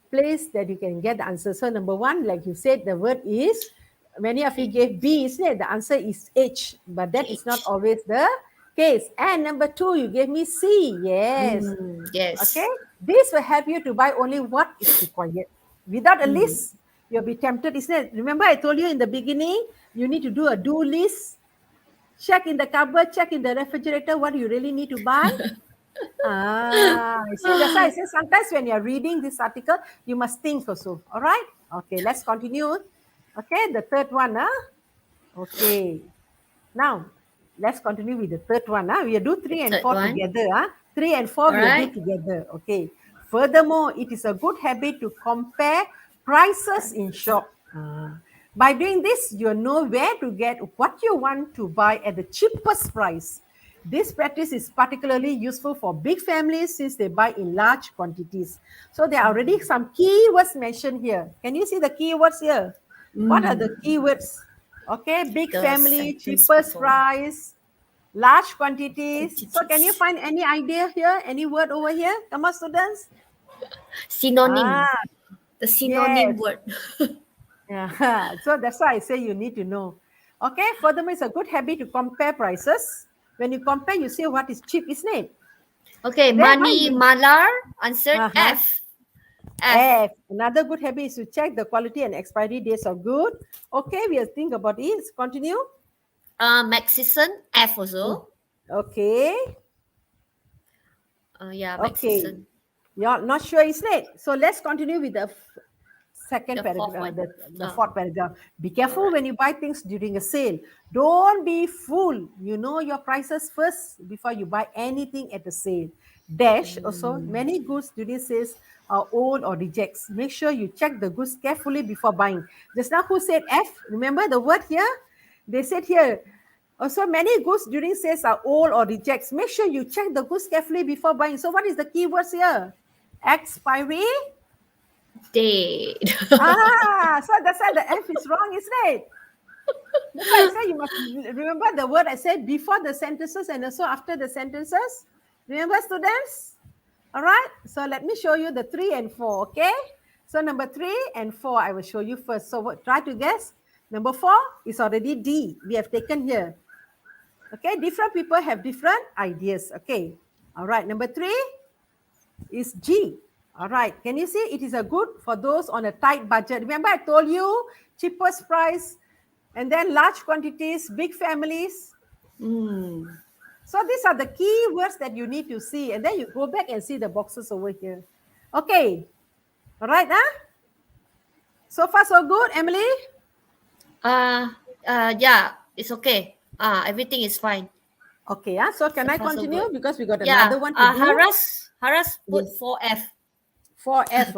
place that you can get the answer. So number 1, like you said, the word is. Many of you gave B, isn't it? The answer is H, but that is not always the case. And number 2, you gave me C. Yes. Yes. Okay. This will help you to buy only what is required. Without a list, you'll be tempted, isn't it? Remember I told you in the beginning, you need to do a do list. Check in the cupboard, check in the refrigerator what you really need to buy. See, that's why I say sometimes when you're reading this article, you must think also. All right? Okay, let's continue. Okay, the third one. Okay. Now, let's continue with the third one. We'll do 3 and 4 together. 3 and 4 we'll do together. Okay. Furthermore, it is a good habit to compare prices in shop. By doing this, you know where to get what you want to buy at the cheapest price. This practice is particularly useful for big families since they buy in large quantities. So there are already some keywords mentioned here. Can you see the keywords here? What are the keywords? Okay, big family, cheapest price, large quantities. So can you find any idea here? Any word over here? Come on, students. Synonym. The synonym word. Yeah. So that's why I say you need to know. Okay, furthermore, it's a good habit to compare prices. When you compare, you see what is cheap, isn't it? Okay, Mani Malar answered F. F. Another good habit is to check the quality and expiry dates of good. Okay, we'll think about it. Continue. Maxison, F also. Okay. Yeah, Okay. Maxison. You're not sure, isn't it? So let's continue with the second The paragraph, fourth one. the fourth paragraph. Be careful when you buy things during a sale. Don't be fool. You know your prices first before you buy anything at the sale. Dash also, many goods during sales are old or rejects. Make sure you check the goods carefully before buying. Just now who said F? Remember the word here? They said here, also many goods during sales are old or rejects. Make sure you check the goods carefully before buying. So what is the keywords here? Expiry. Date. So that's why the F is wrong, isn't it? That's why I say you must remember the word I said before the sentences and also after the sentences. Remember, students? All right. So let me show you the 3 and 4, okay? So number 3 and 4, I will show you first. So try to guess. Number 4 is already D. We have taken here. Okay, different people have different ideas. Okay. All right. Number 3 is G. All right. Can you see it is a good for those on a tight budget? Remember I told you cheapest price and then large quantities, big families. So these are the key words that you need to see. And then you go back and see the boxes over here. Okay. All right. So far so good, Emily? Yeah, it's okay. Everything is fine. Okay. So can I far so continue? good. Because we got Yeah. another one to do. Haras put Yes. 4F. 4F,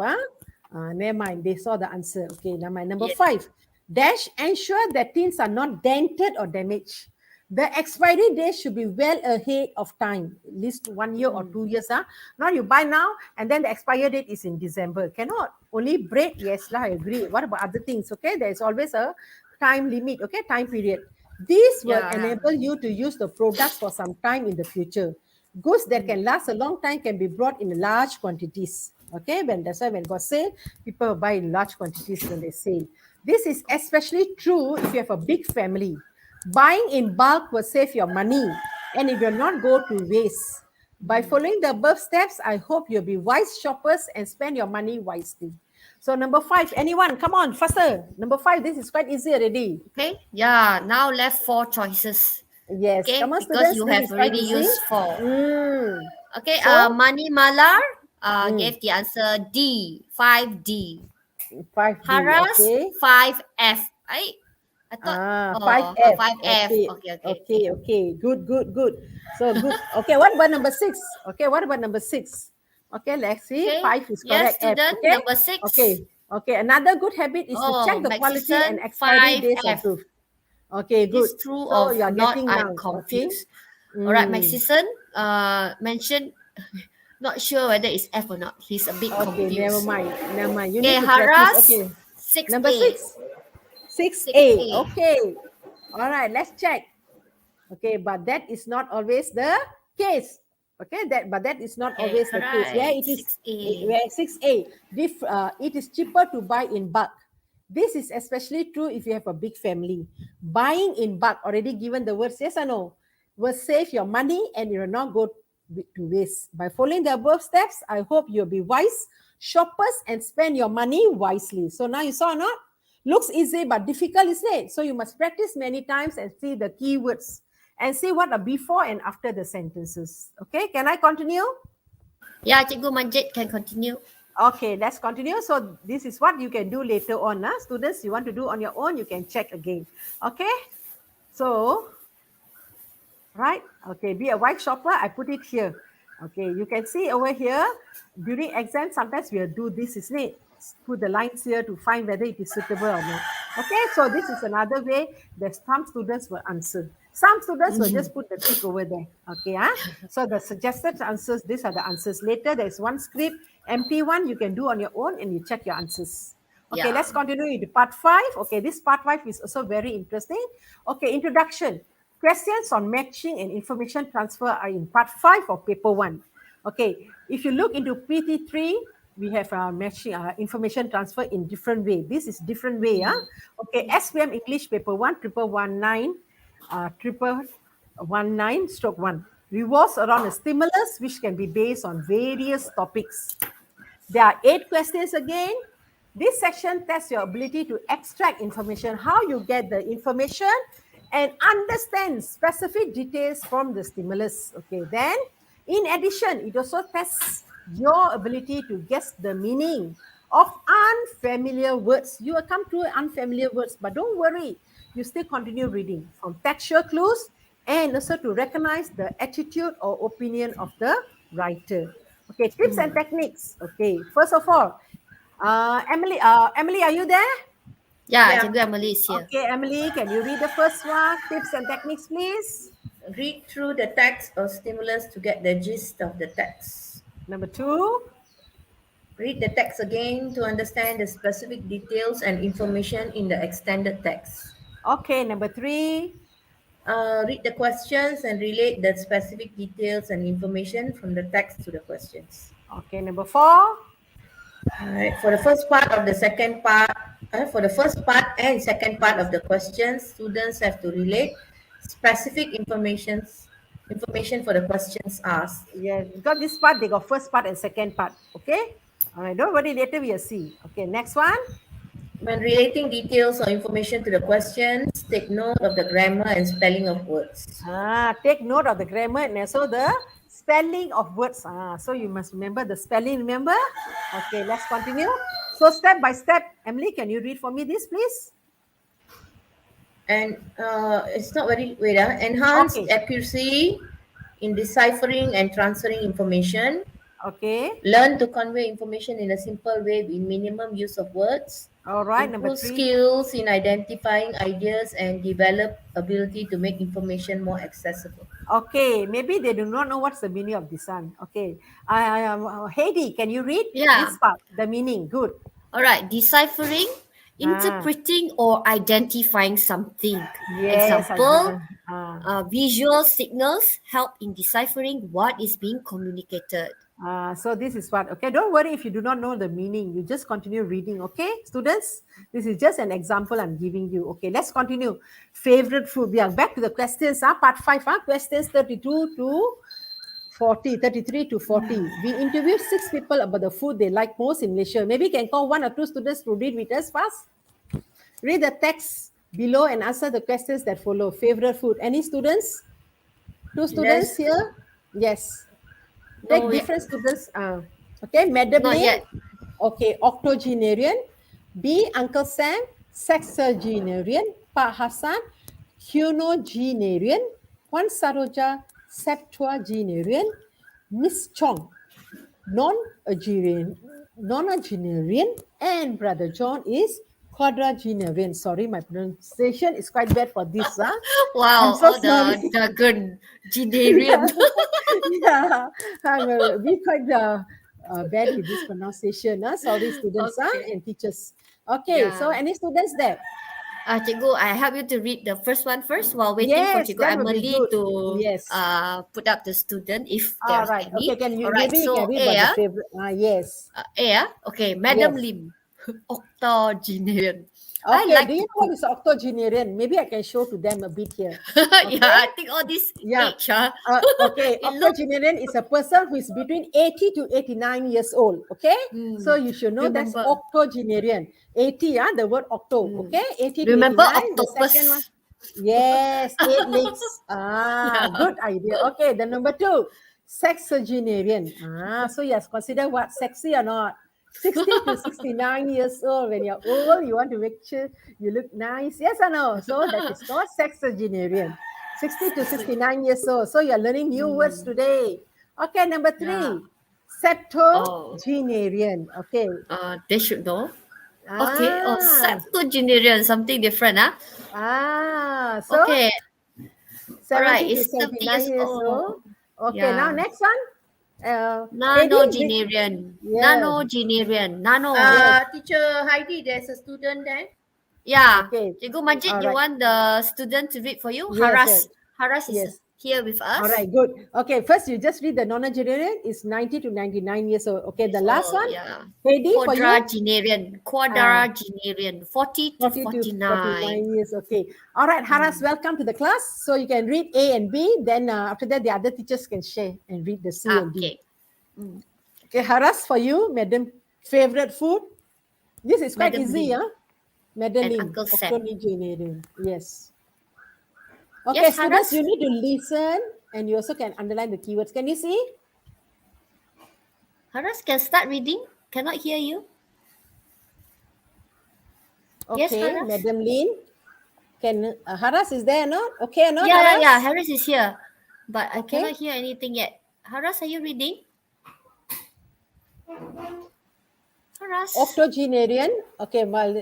never mind. They saw the answer. Okay, never mind. Number Yes. 5. Dash, ensure that tins are not dented or damaged. The expiry date should be well ahead of time, at least 1 year or 2 years. Not you buy now and then the expiry date is in December. Cannot. Only bread, yes, I agree. What about other things? Okay, there is always a time limit, okay, time period. This will enable you to use the products for some time in the future. Goods that can last a long time can be brought in large quantities. Okay, that's why when got sale, people buy in large quantities when they sale. This is especially true if you have a big family. Buying in bulk will save your money and it will not go to waste. By following the above steps, I hope you'll be wise shoppers and spend your money wisely. So number 5, anyone, come on, faster. Number 5, this is quite easy already. Okay, yeah, now left 4 choices. Yes, Okay, come on, because students, you this have is quite already easy. used 4. Okay, So- Mani Malar gave the answer D, 5D. 5D, Haras, okay. 5F. I thought 5F. 5F. Okay. Good. So good. Okay, what about number 6? Okay, let's see. Okay. 5 is Yes, correct. F, student, okay? number 6. Okay. Another good habit is to check the quality Maxison, and expiry 5F. dates of proof. Okay, good. Is true So or you're not? getting I'm now. confused. Okay. All right, Maxison mentioned, not sure whether it's F or not. He's a bit Okay, confused. never mind. You Okay, need to Haras, practice. Okay. 6A. Number 6. 6A. 6A. Okay. All right, let's check. Okay, but that is not always the case. Okay, but that is not always the case. Where it is 6A. where 6A, it is cheaper to buy in bulk. This is especially true if you have a big family. Buying in bulk, already given the words yes or no, will save your money and it will not go to waste. By following the above steps, I hope you'll be wise shoppers and spend your money wisely. So now you saw or not? Looks easy but difficult, isn't it? So you must practice many times and see the keywords and see what are before and after the sentences. Okay, can I continue? Yeah, Cikgu Manjit can continue. Okay, let's continue. So this is what you can do later on. Students, you want to do on your own, you can check again. Okay, so, right. Okay, be a wise shopper, I put it here. Okay, you can see over here, during exam, sometimes we'll do this, isn't it? Put the lines here to find whether it is suitable or not. Okay, so this is another way that some students will answer. Some students will just put the tick over there. Okay, so the suggested answers, these are the answers. Later, there's one script, empty one, you can do on your own and you check your answers. Okay, let's continue with part 5. Okay, this part 5 is also very interesting. Okay, introduction. Questions on matching and information transfer are in part 5 of paper 1. Okay, if you look into PT3, we have matching information transfer in different way. This is different way. Okay, SPM English paper 1, 119/1 revolves around a stimulus which can be based on various topics. There are 8 questions again. This section tests your ability to extract information, how you get the information and understand specific details from the stimulus. Okay, then in addition, it also tests your ability to guess the meaning of unfamiliar words. You will come to unfamiliar words, but don't worry, you still continue reading from textual clues and also to recognize the attitude or opinion of the writer. Okay, tips and techniques. Okay, first of all, Emily, are you there? Yeah, Yeah. Cikgu Emily is here. Okay, Emily, can you read the first one? Tips and techniques, please. Read through the text or stimulus to get the gist of the text. Number 2. Read the text again to understand the specific details and information in the extended text. Okay, number 3. Read the questions and relate the specific details and information from the text to the questions. Okay, number 4. Alright, for the first part of the second part, for the first part and second part of the questions, students have to relate specific information for the questions asked. Yes, got this part, they got first part and second part. Okay? All right, don't worry, later we'll see. Okay, next one. When relating details or information to the questions, take note of the grammar and spelling of words. Take note of the grammar and also the spelling of words. So you must remember the spelling, remember? Okay, let's continue. So step by step, Emily, can you read for me this, please? And it's not very, enhanced Okay. accuracy in deciphering and transferring information. Okay. Learn to convey information in a simple way with minimum use of words. All right, number Improve 3. skills in identifying ideas and develop ability to make information more accessible. Okay, maybe they do not know what's the meaning of this one. Okay, Heidi, can you read Yeah. this part? The meaning, good. All right, deciphering, interpreting or identifying something. Yes. Example, visual signals help in deciphering what is being communicated. So this is what, okay, don't worry if you do not know the meaning, you just continue reading, okay, students? This is just an example I'm giving you. Okay, let's continue. Favorite food, we are back to the questions, part 5, questions 32 to 40, 33 to 40. We interviewed 6 people about the food they like most in Malaysia. Maybe you can call 1 or 2 students to read with us fast. Read the text below and answer the questions that follow. Favorite food. Any students? 2 students here? Yes. Take different students. Okay, Madam Not Lim. yet. Okay, octogenarian. B, Uncle Sam, sexagenarian. Pak Hassan, hunogenarian. Wan Saroja, septuagenarian. Miss Chong, nonagenarian. And Brother John is quadragenarian. Sorry, my pronunciation is quite bad for this. Wow, I'm so all sorry. the jargon generian. Yeah, I'm we quite bad with this pronunciation. Sorry, students and teachers. Okay, so any students there? Cikgu, I help you to read the first one first while waiting for Yes, Cikgu that would be Emily good. to Yes. put up the student if All there's right. any. Okay, can you Alright, maybe you so can read A, about the favorite? Yes. A, okay, Madam Yes. Lim, octogenarian. Okay, I like do you know what is octogenarian? Maybe I can show to them a bit here. Yeah, I think all this Yeah. age, Okay, It look- octogenarian is a person who is between 80 to 89 years old. Okay, so you should know that's Remember. octogenarian. 80, the word octo. Okay, 80 to Remember 89. The octopus? second one. Yes, 8 legs. Good idea. Okay, the number 2, sexagenarian. So yes, consider what, sexy or not? 60 to 69 years old. When you're old, you want to make sure you look nice. Yes or no? So that is called sexagenarian. 60 to 69 years old. So you're learning new words today. Okay, number 3, septuagenarian. Okay. They should know. Okay, septuagenarian, something different, So Okay, 70 alright, to it's 30 79 years old. Okay, now Yeah. next one. Nanogenarian. Yeah. Nanogenarian. Nano. Teacher Heidi, there's a student there. Yeah. Okay. Cikgu Manjit, you Alright. want the student to read for you? Yes, Haras. yes. Haras is Yes. here with us. All right, good. Okay, first you just read the nonagenarian is 90 to 99 years old. Okay, the last one, Yeah. Heidi, for you, Quadragenarian. Quadragenarian. 40 to 40 to 49. 49 years. Okay. All right, Haras, welcome to the class. So you can read A and B. Then after that, the other teachers can share and read the C and D. Okay. Okay, Haras, for you, Madam, favorite food? This is quite Madam easy, Lee huh? Madam and Lin, Uncle Sam. octogenarian. Yes. Okay, Yes, students, Haras. you need to listen and you also can underline the keywords. Can you see? Haras can start reading. Cannot hear you. Yes, Okay, Haras. Madam Lin. Can Haras is there or not? Okay or not, Yeah. Haras? Haras is here, but I Okay. cannot hear anything yet. Haras, are you reading? Haras. Octogenarian. Okay, well,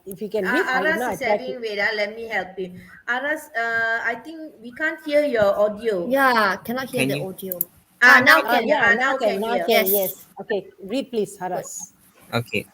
if you can read, Aras I is try to. having, wait, let me help you. Aras, I think we can't hear your audio. Yeah, cannot hear Can the you? audio. Now Now can, can. Yeah, now can now hear. can, Yes. yes. Okay, read please, Good. Haras. Okay.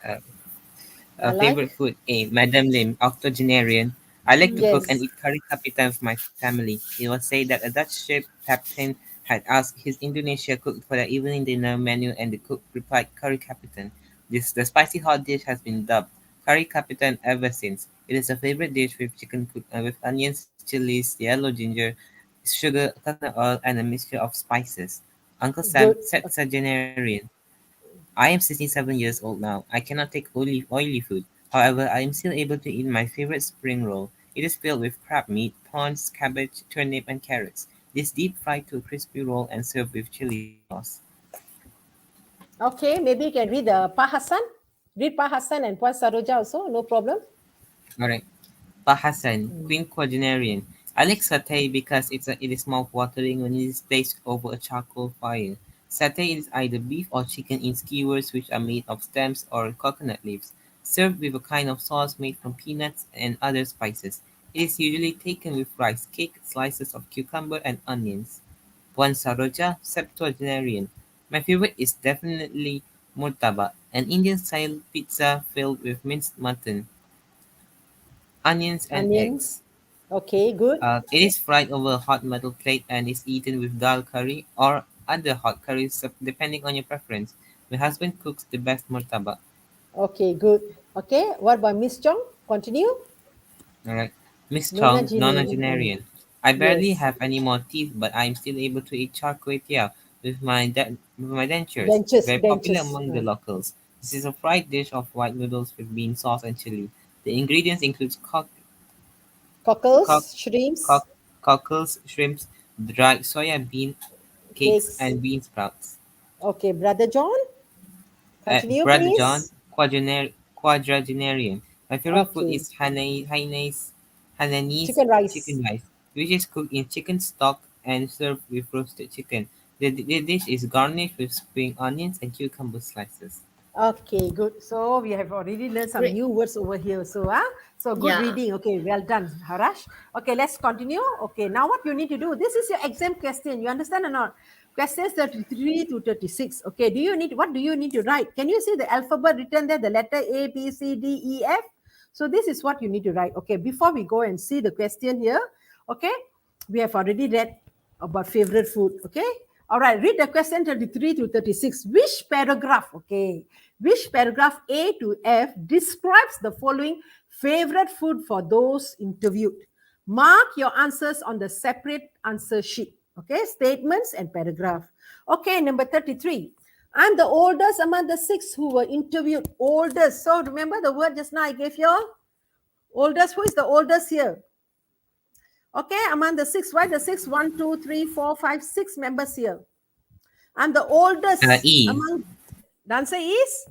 Like, Favorite food: A. Madam Lim, octogenarian. I like to cook and yes, eat curry kapitan for my family. It was said that a Dutch ship captain had asked his Indonesia cook for the evening dinner menu, and the cook replied curry kapitan. The spicy hot dish has been dubbed curry kapitan ever since. It is a favorite dish with chicken cooked with onions, chilies, yellow ginger, sugar, coconut oil, and a mixture of spices. Uncle Sam, good. sexagenarian. I am 67 years old now. I cannot take oily food. However, I am still able to eat my favorite spring roll. It is filled with crab meat, prawns, cabbage, turnip, and carrots. It is deep fried to a crispy roll and served with chili sauce. Okay, maybe you can read Pa Hassan. Read Pa Hassan and Puan Saroja also, no problem. Alright. Bahasan, quinquagenarian. I like satay because it is mouth-watering when it is placed over a charcoal fire. Satay is either beef or chicken in skewers which are made of stems or coconut leaves, served with a kind of sauce made from peanuts and other spices. It is usually taken with rice cake, slices of cucumber, and onions. Buon Saroja, septuagenarian. My favorite is definitely murtabak, an Indian-style pizza filled with minced mutton, onions, and eggs. Onions. Okay, good. It is fried over a hot metal plate and is eaten with dal curry or other hot curries depending on your preference. My husband cooks the best murtabak. Okay, good. Okay, what about Miss Chong? Continue. Alright. Miss Chong, Nonagenarian. nonagenarian. I barely Yes. have any more teeth, but I am still able to eat char kway teow with my dentures, Benches, very popular benches. among the locals. This is a fried dish of white noodles with bean sauce and chili. The ingredients include cock, Cockles, shrimps, cock, cockles, shrimps, dried soya bean cakes, cakes. and bean sprouts. Okay, Brother John, continue, Brother John, please. quadragenarian. My favorite food Okay, is Hainanese chicken rice. chicken rice, which is cooked in chicken stock and served with roasted chicken. The dish is garnished with spring onions and cucumber slices. Okay, good. So we have already learned some Great. new words over here. So good Yeah. reading. Okay, well done, Harash. Okay, let's continue. Okay, now what you need to do? This is your exam question. You understand or not? Questions 33 to 36. Okay, what do you need to write? Can you see the alphabet written there? The letter A, B, C, D, E, F. So this is what you need to write. Okay, before we go and see the question here. Okay, we have already read about favorite food. Okay. All right, read the question 33 to 36. Which paragraph, okay, which paragraph A to F describes the following favorite food for those interviewed? Mark your answers on the separate answer sheet, okay, statements and paragraph. Okay, number 33. I'm the oldest among the 6 who were interviewed. Oldest. So remember the word just now I gave you all? Oldest. Who is the oldest here? Okay, among the 6, why the 6? 1, 2, 3, 4, 5, 6 members here. I'm the oldest E. among. The answer is?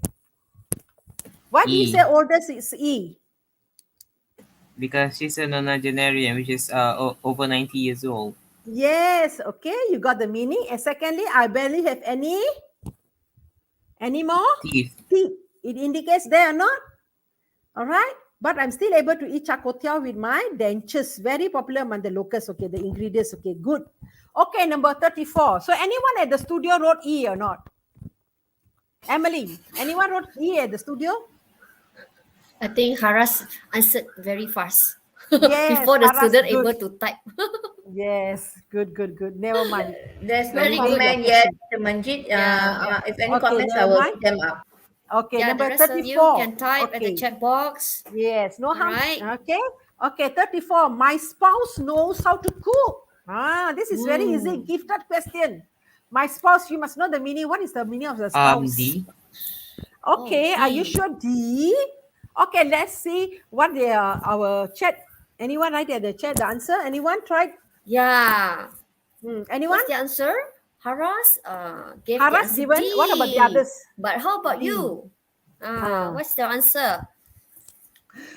Why do you E. say oldest is E? Because she's a nonagenarian, which is over 90 years old. Yes, okay, you got the meaning. And secondly, I barely have any more Teeth. teeth. It indicates they are not. All right, but I'm still able to eat chakotiao with my dentures. Very popular among the locals. Okay, the ingredients. Okay, good. Okay, number 34. So anyone at the studio wrote E or not? Emily, anyone wrote E at the studio? I think Haras answered very fast Yes, before the Haras, student good. able to type. Yes, good. Never mind. There's no Very good. comment yet, Mr. Manjit. Yeah. If any Okay, comments, I never will mind. put them up. Okay, Yeah, the number rest of you 34. can type at the Okay. chat box. Yes, no harm. Right. Okay. Okay, 34. My spouse knows how to cook. This is very easy. Ooh. Gifted question. My spouse, you must know the meaning. What is the meaning of the spouse? D. Okay, Oh, are you D. sure D? Okay, let's see what they are, our chat. Anyone write at the chat the answer? Anyone tried? Yeah. Anyone? What's the answer? Haras gave the Haras answer given. D. What about the others? But how about D. you? Ah. What's the answer?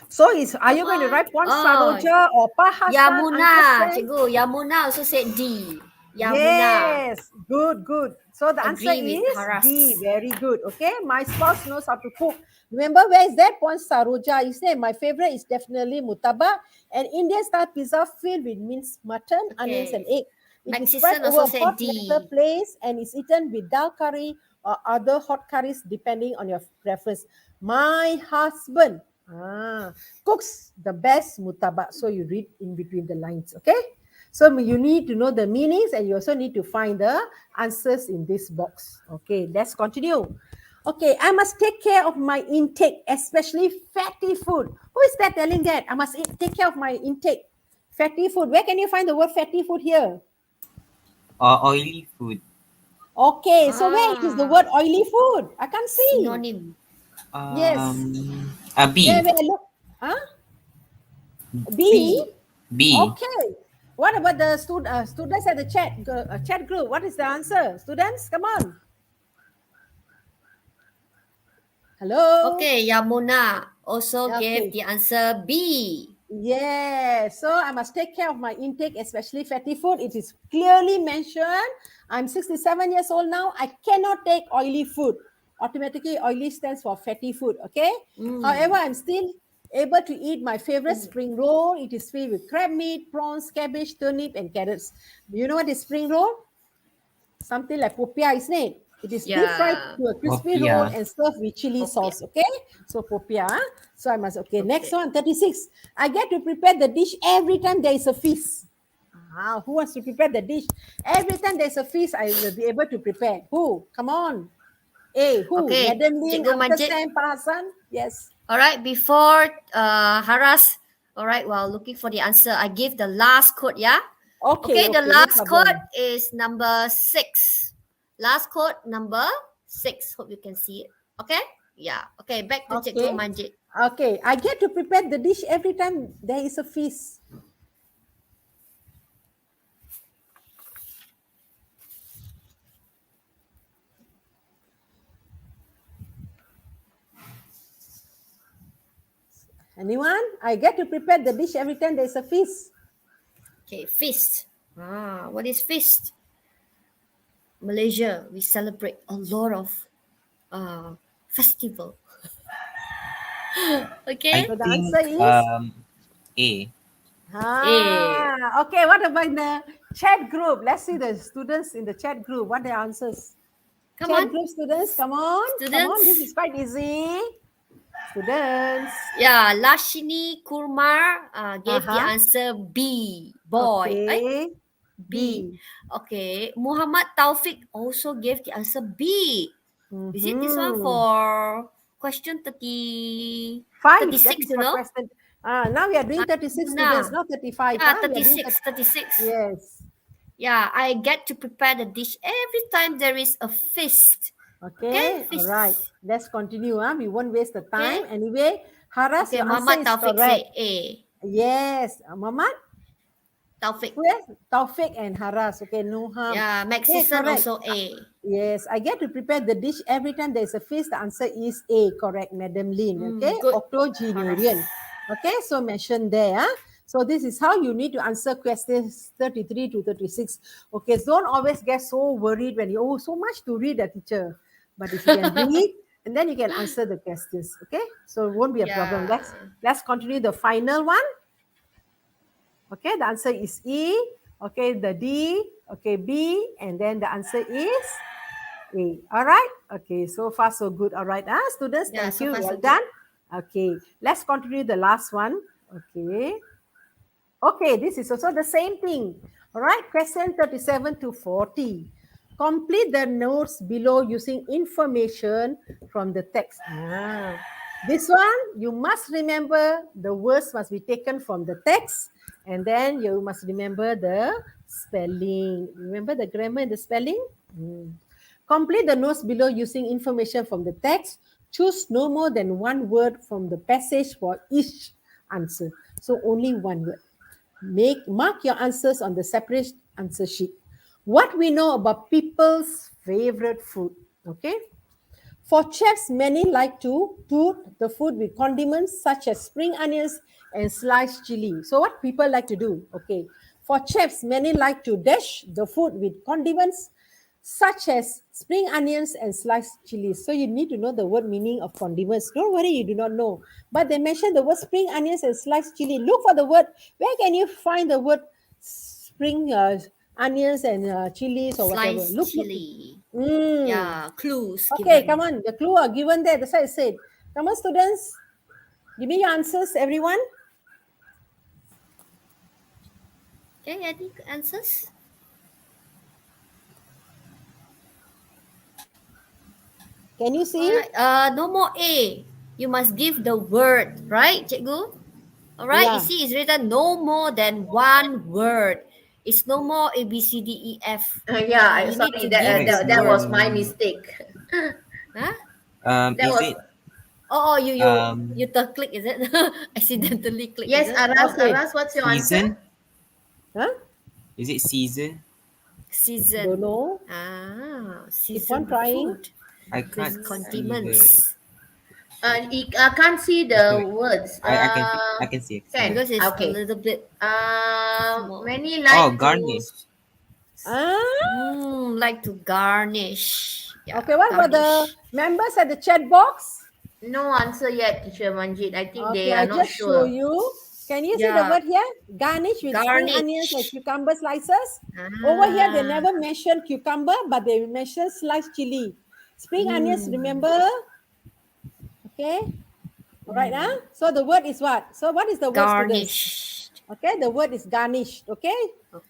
So are you Come going to on. write Puan Oh, Saroja or Pahasan? Yamuna. Understand? Cikgu, Yamuna also said D. Yamuna. Yes, good. So the answer Agree with is Haras. D. Very good. Okay, my spouse knows how to cook. Remember, where is that? Puan Saroja is there. My favorite is definitely mutaba, an Indian style pizza filled with minced mutton, onions, and egg. It is spread Maxison over also a said hot D. metal place and is eaten with dal curry or other hot curries depending on your preference. My husband cooks the best mutaba. So you read in between the lines, okay? So you need to know the meanings and you also need to find the answers in this box. Okay, let's continue. Okay, I must take care of my intake, especially fatty food. Who is that telling that? I must take care of my intake. Fatty food. Where can you find the word fatty food here? Oily food. Okay, so where is the word oily food? I can't see. Synonym. Yes. B. Where look? Huh? B. B. Okay. What about the students at the chat group? What is the answer? Students, come on. Hello. Okay, Yamuna also Okay. gave the answer B. Yeah, so I must take care of my intake, especially fatty food. It is clearly mentioned. I'm 67 years old now. I cannot take oily food. Automatically, oily stands for fatty food, okay? However, I'm still able to eat my favorite spring roll. It is filled with crab meat, prawns, cabbage, turnip, and carrots. Do you know what is spring roll? Something like popiah, isn't it? It is deep fried to a crispy roll Popiah. and served with chili sauce, okay? So popiah. So I must, okay. Next Okay. one, 36. I get to prepare the dish every time there is a feast. Who wants to prepare the dish? Every time there's a feast, I will be able to prepare. Who? Come on. A, who? Okay, Madam Lin, Cikgu Uncle Manjit. Sam, Pa Hassan? Yes. All right, before Haras, all right, while looking for the answer, I give the last code, yeah? Okay, the no last problem. code is number 6. Last code number 6. Hope you can see it. Okay? Yeah. Okay, back to Cikgu Manjit. Okay, I get to prepare the dish every time there is a feast. Anyone? I get to prepare the dish every time there's a feast. Okay, feast. What is feast? Malaysia, we celebrate a lot of festival. Okay? So the Think, answer is A. Okay, what about the chat group? Let's see the students in the chat group. What are their answers? Come Chat on. group students, come on. Students. This is quite easy. Students. Yeah, Lashini Kurmar gave the answer B. Boy. Okay. B. Okay. Muhammad Taufik also gave the answer B. Is it this one for question 36, you know? Question. Now we are doing 36 students, not 35. Yeah, We are doing 36. Yes. Yeah, I get to prepare the dish every time there is a feast. Okay, feast. all right. Let's continue. We won't waste the time. Anyway, Haras, your Muhammad answer is Taufik correct. said A. Yes. Muhammad? Taufik. Yes, Taufik and Haras. Okay, no harm. Yeah, Maxison also A. Yes, I get to prepare the dish every time there's a feast. The answer is A, correct, Madam Lin. Okay, good. octogenarian. Okay, so mentioned there. So this is how you need to answer questions 33 to 36. Okay, so don't always get so worried when you, so much to read, a teacher. But if you can read, and then you can answer the questions. Okay, so it won't be a problem. Let's continue the final one. Okay, the answer is E. Okay, the D. Okay, B. And then the answer is A. All right. Okay, so far so good. All right, students, thank you. Well done. Okay, let's continue the last one. Okay. Okay, this is also the same thing. All right, question 37 to 40. Complete the notes below using information from the text. This one, you must remember the words must be taken from the text, and then you must remember the spelling. Remember the grammar and the spelling? Complete the notes below using information from the text. Choose no more than one word from the passage for each answer. So only one word. Mark your answers on the separate answer sheet. What we know about people's favorite food. Okay. For chefs, many like to do the food with condiments such as spring onions and sliced chili. So what people like to do? Okay. For chefs, many like to dash the food with condiments such as spring onions and sliced chilies. So you need to know the word meaning of condiments. Don't worry, you do not know. But they mentioned the word spring onions and sliced chili. Look for the word. Where can you find the word spring onions and chilies or whatever? Sliced Look. chili. Mm. Yeah, clues. Okay, given. come on. The clue are given there. That's why I said. Come on, students. Give me your answers, everyone. Okay, any answers? Can you see? Alright. No more A. You must give the word, right, Cikgu? Alright, Yeah. you see it's written no more than one word. It's no more A, B, C, D, E, F. Yeah, You need sorry, to give the that was word. my mistake. Huh? That Is was it Oh, you click, is it? Accidentally click, yes, is it? Okay. Aras, what's your answer? season? Huh? Is it season? Season. Don't know. Season Keep on trying. food I with can't see the. condiments. I can't see the words. I can see it. Can Because it's a okay. little bit small. Many Oh, like to garnish. Like to garnish. Yeah, Okay, what about the garnish. members at the chat box? no answer yet, Teacher Manjit. I think Okay, they are I not just show sure. you. Can you see the Yeah. word here? Garnish with spring onions and Garnish. cucumber slices. Over here, they never mention cucumber, but they mention sliced chili. Spring onions, remember? Okay. All right, huh? So the word is what? So what is the word, students? Garnished. Okay, the word is garnished. Okay.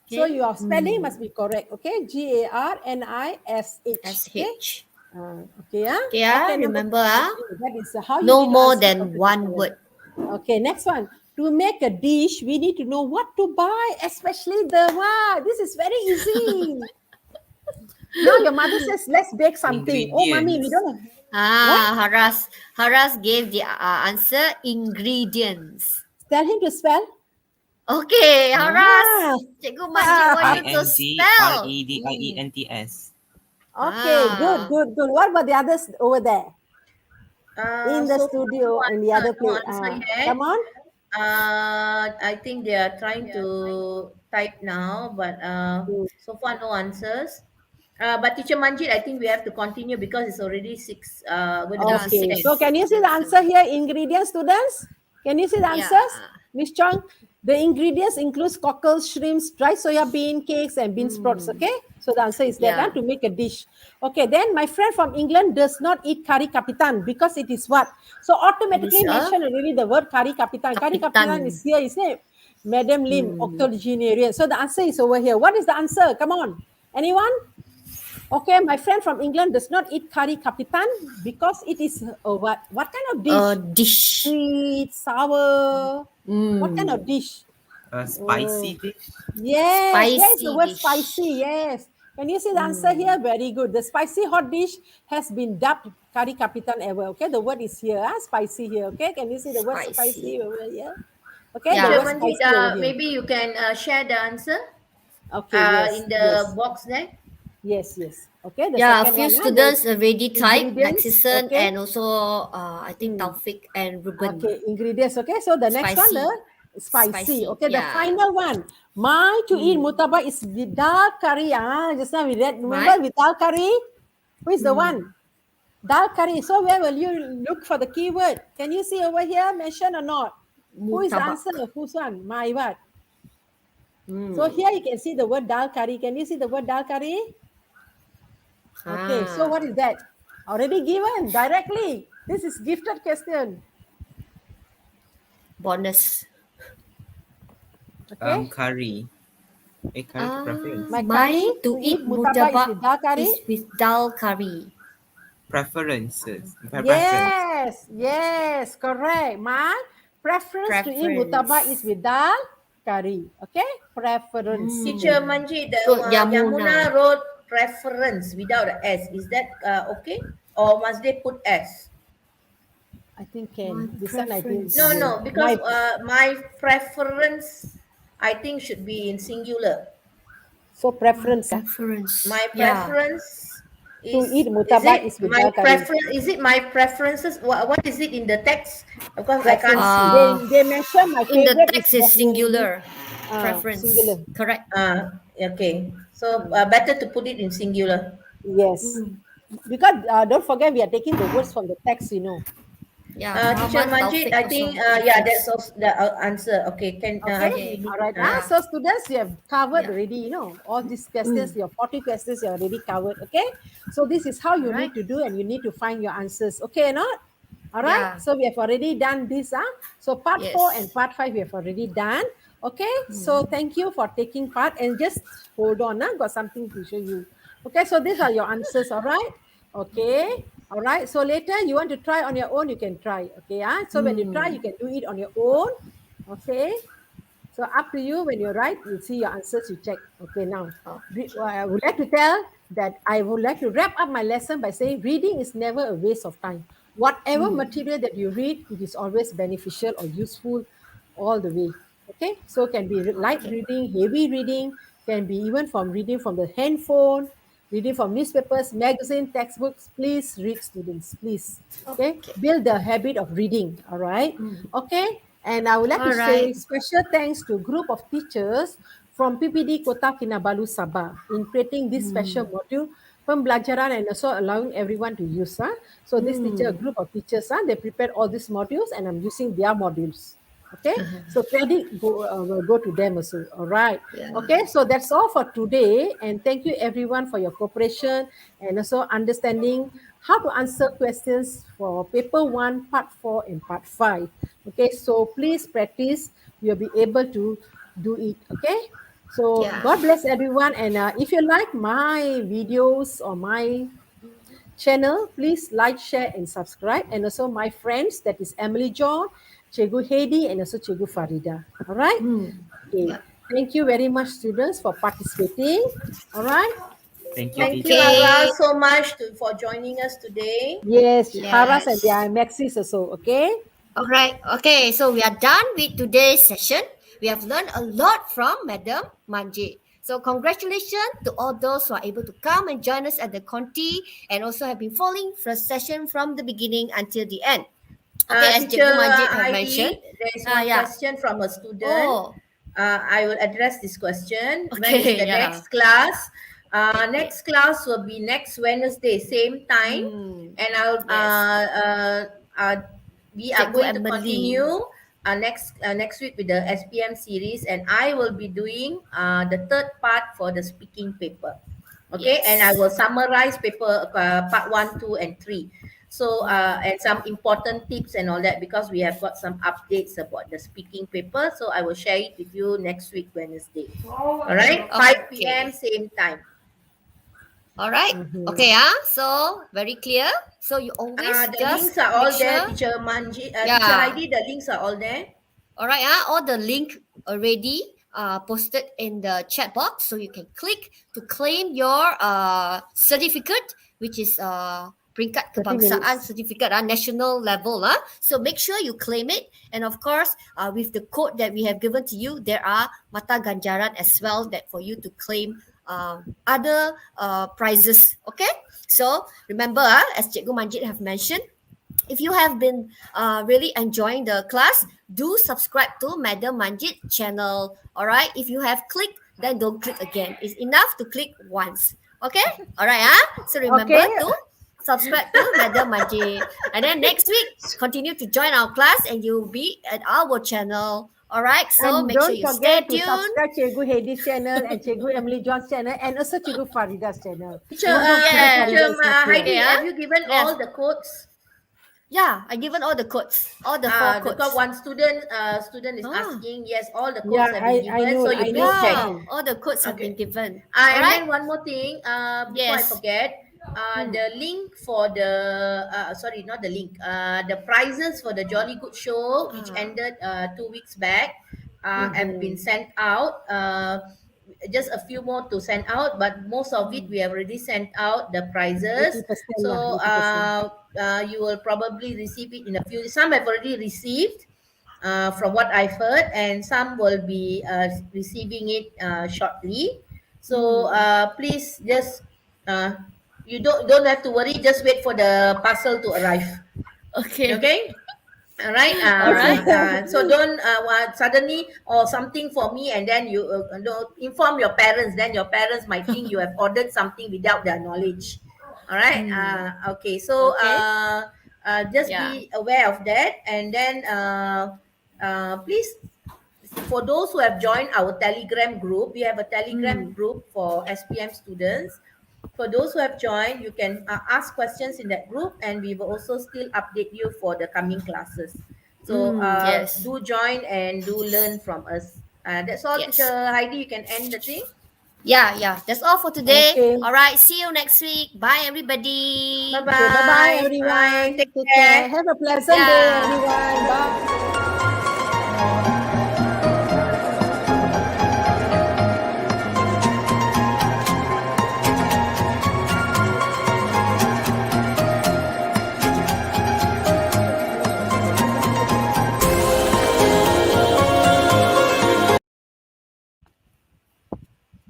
So Okay. your spelling must be correct. Okay, GARNISH. Okay. SH. Okay, huh? Okay, Okay, remember, that is how you no need to more answer than one completely. word. Okay, next one. To make a dish, we need to know what to buy, especially the wow. This is very easy. Now your mother says, let's bake something. Oh, mommy, we don't have. What? Haras gave the answer ingredients. Tell him to spell. Okay, Haras. Ah. Cikgu Manjit want you to spell. INGREDIENTS. Okay, good. What about the others over there? In the So studio, in the other no place. answer yet. Come on. I think they are trying to type now, but so far no answers. But Teacher Manjit, I think we have to continue because it's already six. Going to be Okay, 6:10. so can you see the answer here? Ingredients, students? Can you see the answers? Miss Chong, the ingredients includes cockles, shrimps, dry soya bean, cakes, and bean sprouts. Okay, so the answer is that Yeah. to make a dish. Okay, then my friend from England does not eat curry capitan because it is what? So automatically It is a mention already the word curry capitan. Curry capitan is here, isn't it? Madam Lim, octogenarian. So the answer is over here. What is the answer? Come on, anyone? Okay, my friend from England does not eat curry capitan because it is what? What kind of dish? a dish. Sweet, sour. What kind of dish? A spicy dish. Yes, there is the Spicy word dish. spicy. Yes. Can you see the answer here? Very good. The spicy hot dish has been dubbed curry capitan ever. Okay, the word is here. Spicy here. Okay, can you see the word spicy over here? Okay, the Yeah. Teacher word Manjit, spicy over here. maybe you can share the answer Okay, yes. in the box there. Yes. Okay, the Yeah, a second few one. students already typed, ingredients, Naxison okay. and also I think Taufik and Ruben. Okay, ingredients. Okay, so the next one, Spicy. the spicy. Okay, the yeah. final one. My to eat murtabak is with dal curry. Just now we read. Remember with dal curry? Who is the one? Dal curry. So where will you look for the keyword? Can you see over here? Mention or not? Who is the Murtabak. answer? Who's one? My what? So here you can see the word dal curry. Can you see the word dal curry? Okay, so what is that? Already given directly. This is gifted question. Bonus. Okay. Curry. Curry preference. My Mine curry to eat murtabak is murtabak with dal curry. is with dal curry. Preferences. Yes, yes, correct. My preference to eat murtabak is with dal curry. Okay, preference. Teacher Manjit, So, Yamuna Yamuna. wrote preference without a S. Is that okay? Or must they put S? I think My can. This one I think No, preference. will. no, because My my preference, I think, should be in singular. so My preference preference. My Yeah. preference to eat is murtabak it is with my dal curry. preference? Is it my preferences? What is it in the text? Because I can't Preference. see. They mention my In the favorite is text is definitely singular. Preference. singular. Correct. Okay. So better to put it in singular. Yes, because don't forget we are taking the words from the text. Yeah. Teacher Muhammad Manjit, Taufik I think also yeah, that's preference. also the answer. Okay, can I Okay, think we Okay. need all to right. Yeah. So students, you have covered Yeah. already, all these questions, your 40 questions you already covered. Okay, so this is how All you right. need to do and you need to find your answers. Okay, or not? All right, Yeah. so we have already done this. So part 4 and Yes. part 5 we have already done. Okay, so thank you for taking part and just hold on. Got something to show you. Okay, so these are your answers. All right. Okay. All right. So later you want to try on your own, you can try. Okay. So when you try, you can do it on your own. Okay. So up to you. When you write, you see your answers, you check. Okay, now I would like to tell that I would like to wrap up my lesson by saying reading is never a waste of time. Whatever material that you read, it is always beneficial or useful all the way. Okay, so can be light Okay. reading, heavy reading, can be even from reading from the handphone, reading from newspapers, magazine, textbooks. Please read, students, please. Okay, Okay. build the habit of reading. All right. Okay, and I would like to All say right. special thanks to a group of teachers from PPD Kota Kinabalu Sabah in creating this special module pembelajaran and also allowing everyone to use. So this teacher, a group of teachers, they prepared all these modules and I'm using their modules. Okay, so credit will go to them also. All right. Yeah. Okay, so that's all for today. And thank you everyone for your cooperation and also understanding how to answer questions for paper 1, part 4, and part 5. Okay, so please practice. You'll be able to do it. Okay, so Yeah. God bless everyone. And if you like my videos or my channel, please like, share, and subscribe. And also my friends, that is Emily John, Cikgu Heidi, and also Cikgu Farida. All right. Okay. Yeah. Thank you very much, students, for participating. All right. Thank you, Thank you, teacher. Ara, Okay. so much for joining us today. Yes, Haras and Yes. their Maxis also. Okay. All right. Okay. So we are done with today's session. We have learned a lot from Madam Manjit. So congratulations to all those who are able to come and join us at the Conti and also have been following first session from the beginning until the end. Okay, as Teacher Cikgu Manjit have mentioned. Heidi, there is one Yeah. question from a student. Oh. I will address this question. When is Okay. the Yeah. next class? Okay. Next class will be next Wednesday, same time. And I'll Yes. we are Cikgu going to Emily. continue next week with the SPM series, and I will be doing the third part for the speaking paper. Okay, and I Yes. will summarize paper part 1, 2, and 3. So and some important tips and all that, because we have got some updates about the speaking paper. So I will share it with you next week Wednesday. All right, 5 p.m. Okay. same time. All right. Mhm. Okay. So very clear. So you always The just links are make all there, sure. Teacher Manjit, Teacher Yeah. Heidi. The links are all there. All right. All the link already posted in the chat box, so you can click to claim your certificate, which is Peringkat 30 Kebangsaan minutes. certificate, national level. So make sure you claim it, and of course, with the code that we have given to you, there are mata ganjaran as well that for you to claim other prizes. Okay. So remember, as Cikgu Manjit have mentioned, if you have been really enjoying the class, do subscribe to Madam Manjit channel. All right. If you have clicked, then don't click again. It's enough to click once. Okay. All right. So remember Okay. to subscribe to Madam Manjit. And then next week, continue to join our class and you'll be at our channel. All right. So And make sure don't you stay forget to tuned. subscribe Cikgu Heidi's channel and Cikgu Emily John's channel and also Cikgu Farida's channel. Teacher, Even though Cikgu Farida Yes. is not here. Okay. Heidi, have you given Yes. all the codes? Yeah. I given all the codes, all the 4 codes. Because one student is Ah. asking. Yes, all the Yeah, codes have been I given. know. So I you know please check. Yeah, from. all the codes have Okay. been given. All And right. then one more thing, before I Yes. forget, the link for the sorry, not the link. The prizes for the Jolly Good Show, which ended 2 weeks back, have been sent out. Just a few more to send out, but most of it we have already sent out the prizes. 80% lah, So 80%. you will probably receive it in a few. Some have already received, from what I've heard, and some will be receiving it shortly. So please just uh, you don't have to worry. Just wait for the parcel to arrive. Okay. Okay. All right. All right. So don't suddenly or something for me, and then you don't inform your parents. Then your parents might think you have ordered something without their knowledge. All right. Okay. So Okay. just Yeah. be aware of that, and then please, for those who have joined our Telegram group, we have a Telegram group for SPM students. For those who have joined, you can ask questions in that group, and we will also still update you for the coming classes. So Yes. do join and do learn from us. That's all, Yes. Teacher Heidi. You can end the thing. Yeah. That's all for today. Okay. All right. See you next week. Bye, everybody. Bye-bye. Okay, bye-bye Bye. everyone. Take Take care. care. Have a pleasant day, Yeah. everyone. Bye.